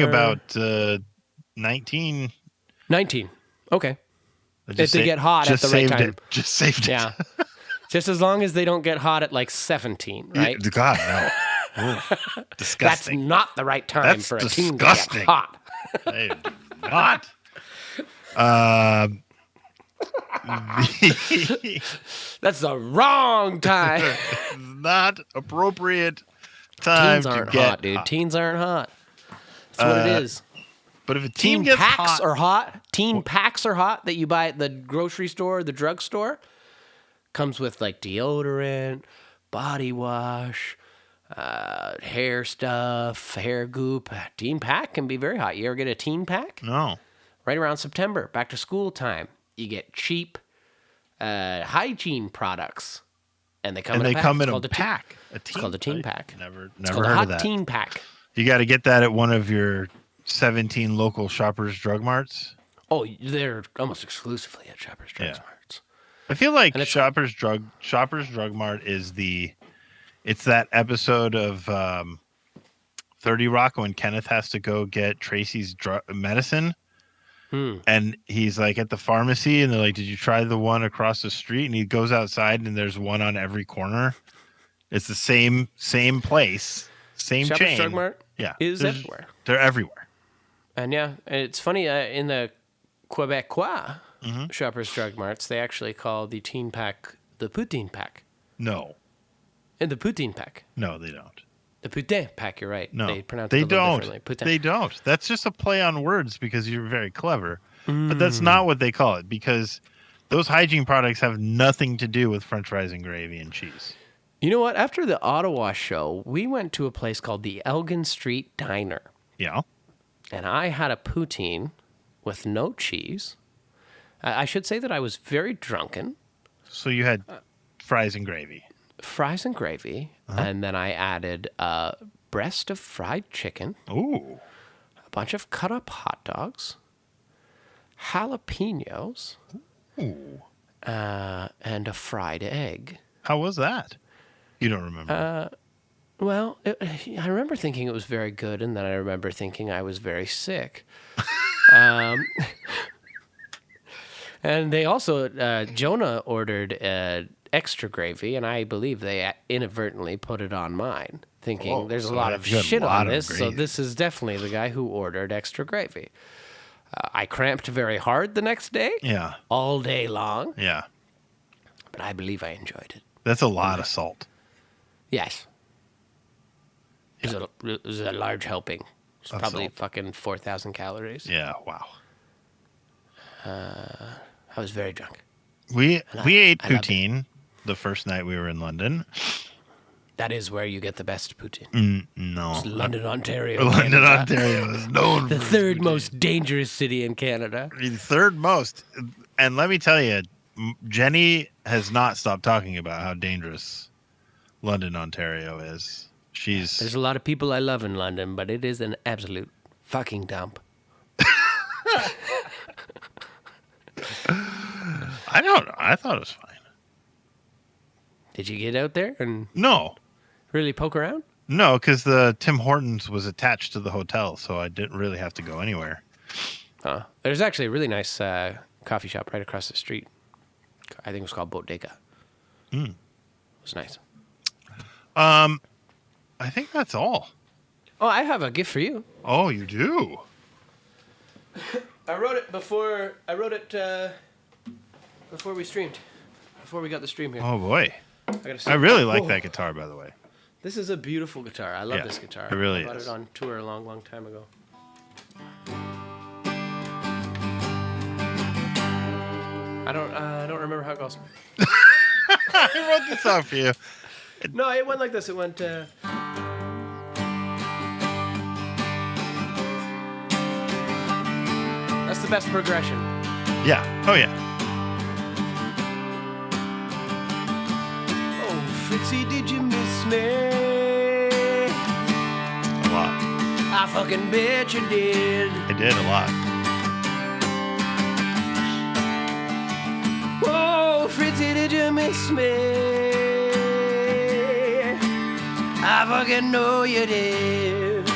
about 19. 19. Okay. If they get hot at the right time. Just saved it. Yeah. Just as long as they don't get hot at like 17, right? God, no. Ooh, disgusting. That's not the right time for a team to get hot. Not. That's the wrong time. Not appropriate time Teens aren't to get hot, dude. Teens aren't hot. That's what it is. But if a team gets packs hot, are hot. Teen packs are hot that you buy at the grocery store, the drugstore. Comes with like deodorant, body wash, hair stuff, hair goop. Teen pack can be very hot. You ever get a teen pack? No. Right around September, back to school time, you get cheap hygiene products, and they come in a pack. It's called a teen pack. Never called heard a of that. hot teen pack. You got to get that at one of your 17 local Shoppers Drug Marts. Oh, they're almost exclusively at Shoppers Drug Marts. I feel like Shoppers Drug Mart is it's that episode of 30 Rock when Kenneth has to go get Tracy's medicine. And he's like at the pharmacy and they're like, did you try the one across the street? And he goes outside and there's one on every corner. It's the same place, same Shoppers chain. Drug Mart is everywhere. They're everywhere. And yeah, it's funny, in the Quebecois Shoppers Drug Marts, they actually call the teen pack the poutine pack. No. And the poutine pack. No, they don't. The putain pack, you're right. No, they pronounce they it a little don't. differently. Putain. They don't. That's just a play on words because you're very clever. But that's not what they call it because those hygiene products have nothing to do with French fries and gravy and cheese. You know what? After the Ottawa show, we went to a place called the Elgin Street Diner. Yeah. And I had a poutine with no cheese. I should say that I was very drunken. So you had fries and gravy. Fries and gravy. And then I added a breast of fried chicken. Ooh. A bunch of cut up hot dogs. Jalapenos. Ooh. And a fried egg. How was that? You don't remember. Well, I remember thinking it was very good, and then I remember thinking I was very sick. And they also, Jonah ordered extra gravy, and I believe they inadvertently put it on mine, thinking there's a lot of shit on this, so this is definitely the guy who ordered extra gravy. I cramped very hard the next day. Yeah. All day long. Yeah. But I believe I enjoyed it. That's a lot of salt. Yes. It was a large helping. It's probably fucking 4,000 calories. Yeah, wow. I was very drunk. We ate poutine the first night we were in London. That is where you get the best poutine. No. It's London, Ontario. London, Canada. Ontario is known The for third poutine. most dangerous city in Canada. The third most. And let me tell you, Jenny has not stopped talking about how dangerous London, Ontario is. There's a lot of people I love in London, but it is an absolute fucking dump. I don't know. I thought it was fine. Did you get out there and No. really poke around? No, because the Tim Hortons was attached to the hotel, so I didn't really have to go anywhere. There's actually a really nice coffee shop right across the street. I think it was called Bodega. It was nice. I think that's all. Oh, I have a gift for you. Oh, you do? I wrote it before we streamed. Before we got the stream here. Oh, boy. I really like that guitar, by the way. This is a beautiful guitar. I love this guitar. It really I bought is. it on tour a long, long time ago. I don't remember how it goes. I wrote this song for you. No, it went like this. It went. That's the best progression. Yeah. Oh, yeah. Oh, Fritzy, did you miss me? A lot. I fucking bet you did. I did a lot. Oh, Fritzy, did you miss me? I fucking know you did.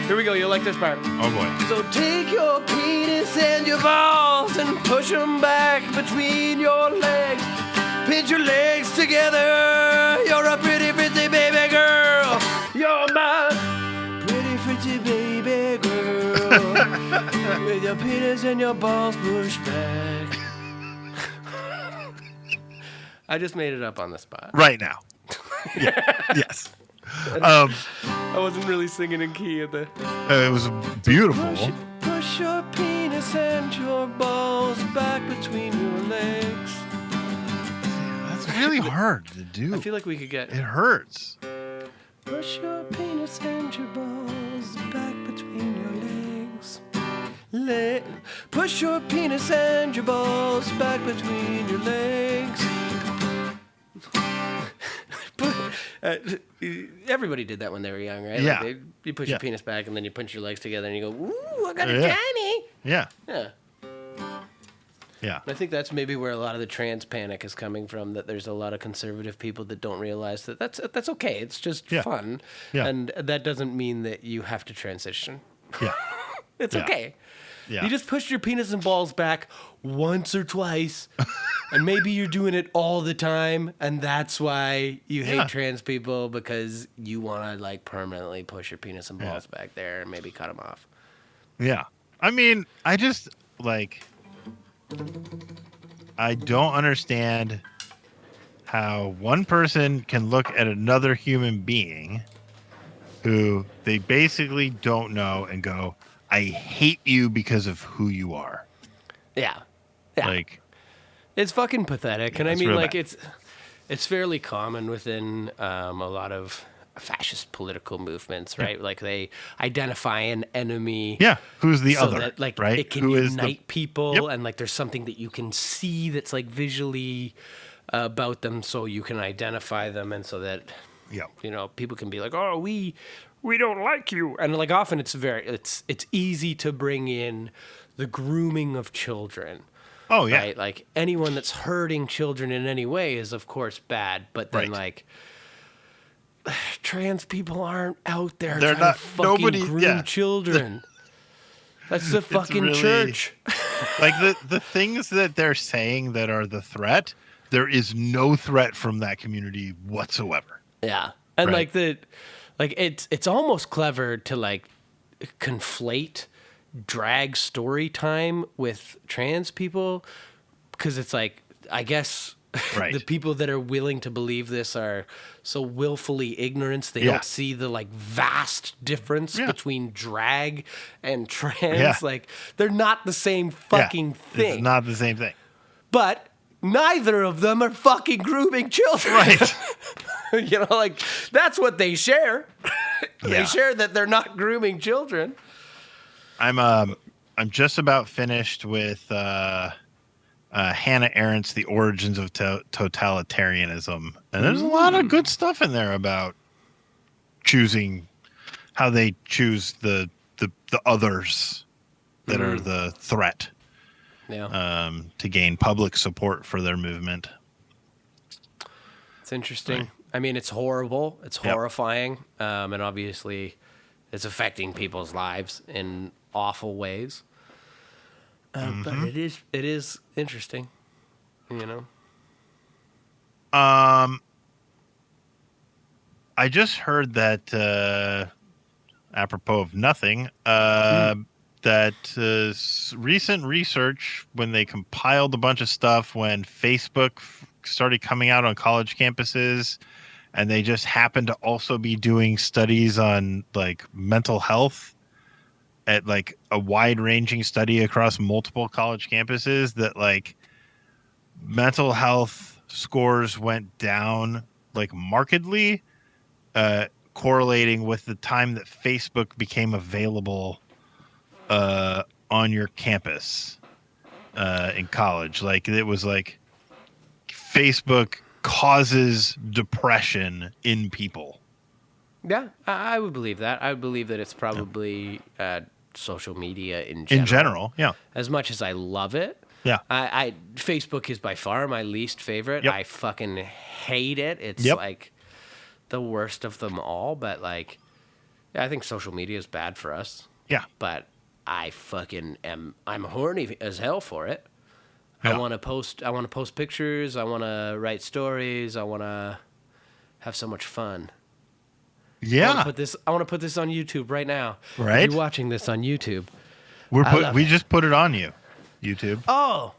Here we go, you'll like this part. Oh, boy. So take your penis and your balls and push them back between your legs. Pinch your legs together. You're a pretty Fritzy baby girl. You're my pretty Fritzy baby girl. With your penis and your balls pushed back. I just made it up on the spot. Right now. Yeah. Yes. I wasn't really singing in key at the... It was beautiful. Push your penis and your balls back between your legs. That's really hard to do. I feel like we could get... It hurts. Push your penis and your balls back between your legs. Push your penis and your balls back between your legs. Everybody did that when they were young, right? Yeah. Like you push your penis back and then you punch your legs together and you go, ooh, I got a Yeah. Johnny. Yeah. Yeah. Yeah. I think that's maybe where a lot of the trans panic is coming from, that there's a lot of conservative people that don't realize that that's okay. It's just fun. Yeah. And that doesn't mean that you have to transition. Yeah. It's okay. Yeah. You just pushed your penis and balls back once or twice, and maybe you're doing it all the time, and that's why you hate trans people, because you want to like permanently push your penis and balls back there and maybe cut them off. Yeah. I mean, I just like, I don't understand how one person can look at another human being who they basically don't know and go, I hate you because of who you are. Yeah. Yeah. Like, it's fucking pathetic. Yeah, and I it's mean, real like, bad. it's fairly common within a lot of fascist political movements, right? Like, they identify an enemy. yeah, who's the so other, that, like, right? it can Who is unite people, Yep. and, like, there's something that you can see that's, like, visually about them, so you can identify them, and so that, Yeah. you know, people can be like, oh, we don't like you. And, like, often it's easy to bring in the grooming of children. Oh, yeah. Right? Like, anyone that's hurting children in any way is, of course, bad. But then, Right. like, trans people aren't out there They're trying not- to fucking nobody- groom yeah. children. That's the fucking really- church. Like, the things that they're saying that are the threat, there is no threat from that community whatsoever. Yeah. And, Right. like, it's almost clever to, like, conflate drag story time with trans people, because it's like, I guess Right. the people that are willing to believe this are so willfully ignorant, they Yeah. don't see the like vast difference Yeah. between drag and trans. Yeah. Like, they're not the same fucking thing. It's not the same thing. But neither of them are fucking grooming children. Right. You know, like, that's what they share. Yeah. They share that they're not grooming children. I'm just about finished with Hannah Arendt's The Origins of Totalitarianism, and there's a lot of good stuff in there about choosing how they choose the others that are the threat Yeah. to gain public support for their movement. It's interesting. Right. I mean, it's horrible. It's Yep. horrifying. And obviously, it's affecting people's lives in awful ways. But it is interesting, you know? I just heard that, apropos of nothing, that recent research, when they compiled a bunch of stuff when Facebook started coming out on college campuses, and they just happened to also be doing studies on like mental health at like a wide-ranging study across multiple college campuses, that like mental health scores went down like markedly, correlating with the time that Facebook became available on your campus in college. Like, it was like Facebook causes depression in people. Yeah, I would believe that. I would believe that it's probably social media in general. In general, yeah. As much as I love it, Yeah. I Facebook is by far my least favorite. Yep. I fucking hate it. It's Yep. like the worst of them all. But like, yeah, I think social media is bad for us. Yeah. But I fucking I'm horny as hell for it. Yeah. I want to post pictures. I want to write stories. I want to have so much fun. I Yeah. want to put this on YouTube right now. Right. If you're watching this on YouTube. We just put it on YouTube. Oh,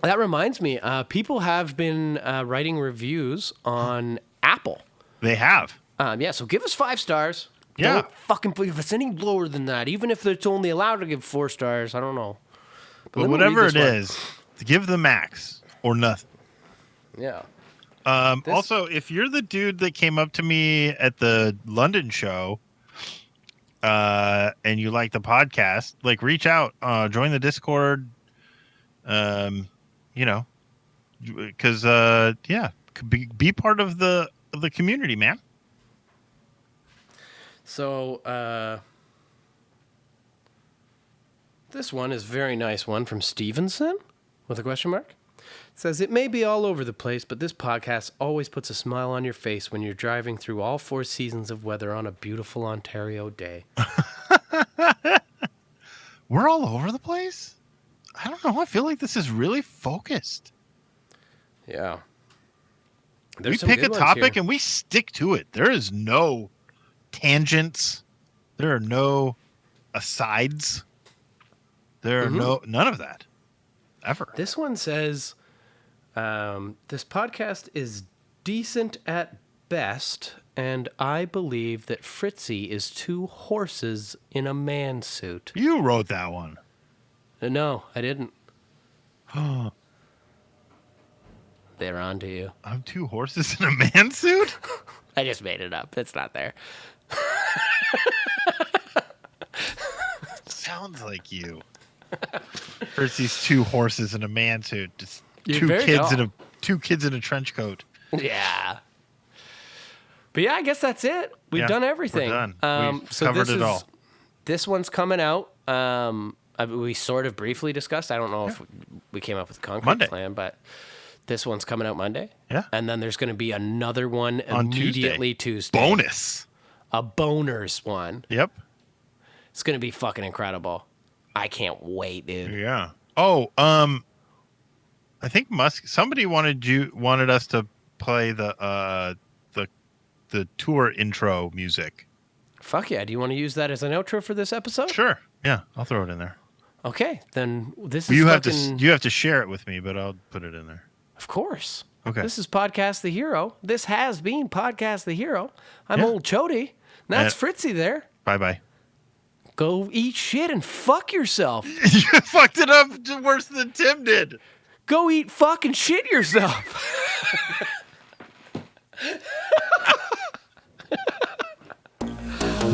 that reminds me. People have been writing reviews on Apple. They have. Yeah, so give us 5 stars. Yeah. Don't fucking, if it's any lower than that, even if it's only allowed to give 4 stars, I don't know. But let me whatever read it this one. is, give the max or nothing. Yeah. Also, if you're the dude that came up to me at the London show, and you like the podcast, like, reach out, join the Discord, you know, because be part of the community, man. So, this one is a very nice one from Stevenson. with a question mark. It says, it may be all over the place, but this podcast always puts a smile on your face when you're driving through all 4 seasons of weather on a beautiful Ontario day. We're all over the place? I don't know. I feel like this is really focused. Yeah. We pick a topic and we stick to it. There is no tangents. There are no asides. There are none of that. Ever. This one says, this podcast is decent at best, and I believe that Fritzy is 2 horses in a man suit. You wrote that one. No, I didn't. They're on to you. I'm 2 horses in a man suit? I just made it up. It's not there. Sounds like you. Fritzy's 2 horses in a man suit. Just You're 2 very kids tall. 2 kids in a trench coat. Yeah. But yeah, I guess that's it. We've done everything. We're done. We've covered it all. This one's coming out. We sort of briefly discussed. I don't know if we came up with a concrete plan, but this one's coming out Monday. Yeah. And then there's going to be another one on immediately Tuesday. Bonus. A boners one. Yep. It's going to be fucking incredible. I can't wait, dude. Yeah. Oh, I think somebody wanted us to play the tour intro music. Fuck yeah. Do you want to use that as an outro for this episode? Sure. Yeah, I'll throw it in there. Okay. Then this is you have to share it with me, but I'll put it in there. Of course. Okay. This is Podcast the Hero. This has been Podcast the Hero. I'm Old Chody. That's Fritzy there. Bye-bye. Go eat shit and fuck yourself. You fucked it up worse than Tim did. Go eat fucking shit yourself.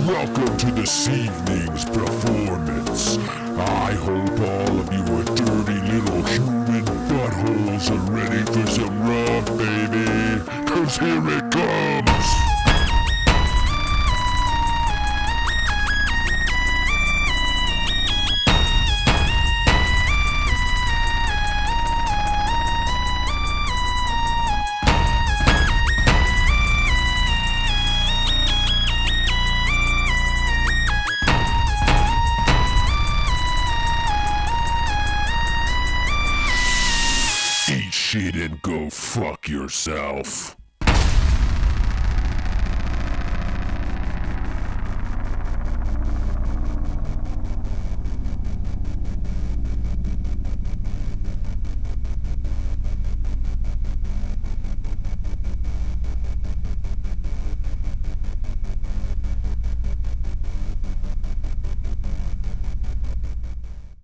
Welcome to this evening's performance. I hope all of you are dirty little human buttholes are ready for some rough, baby. 'Cause here it comes. Eat shit and go fuck yourself.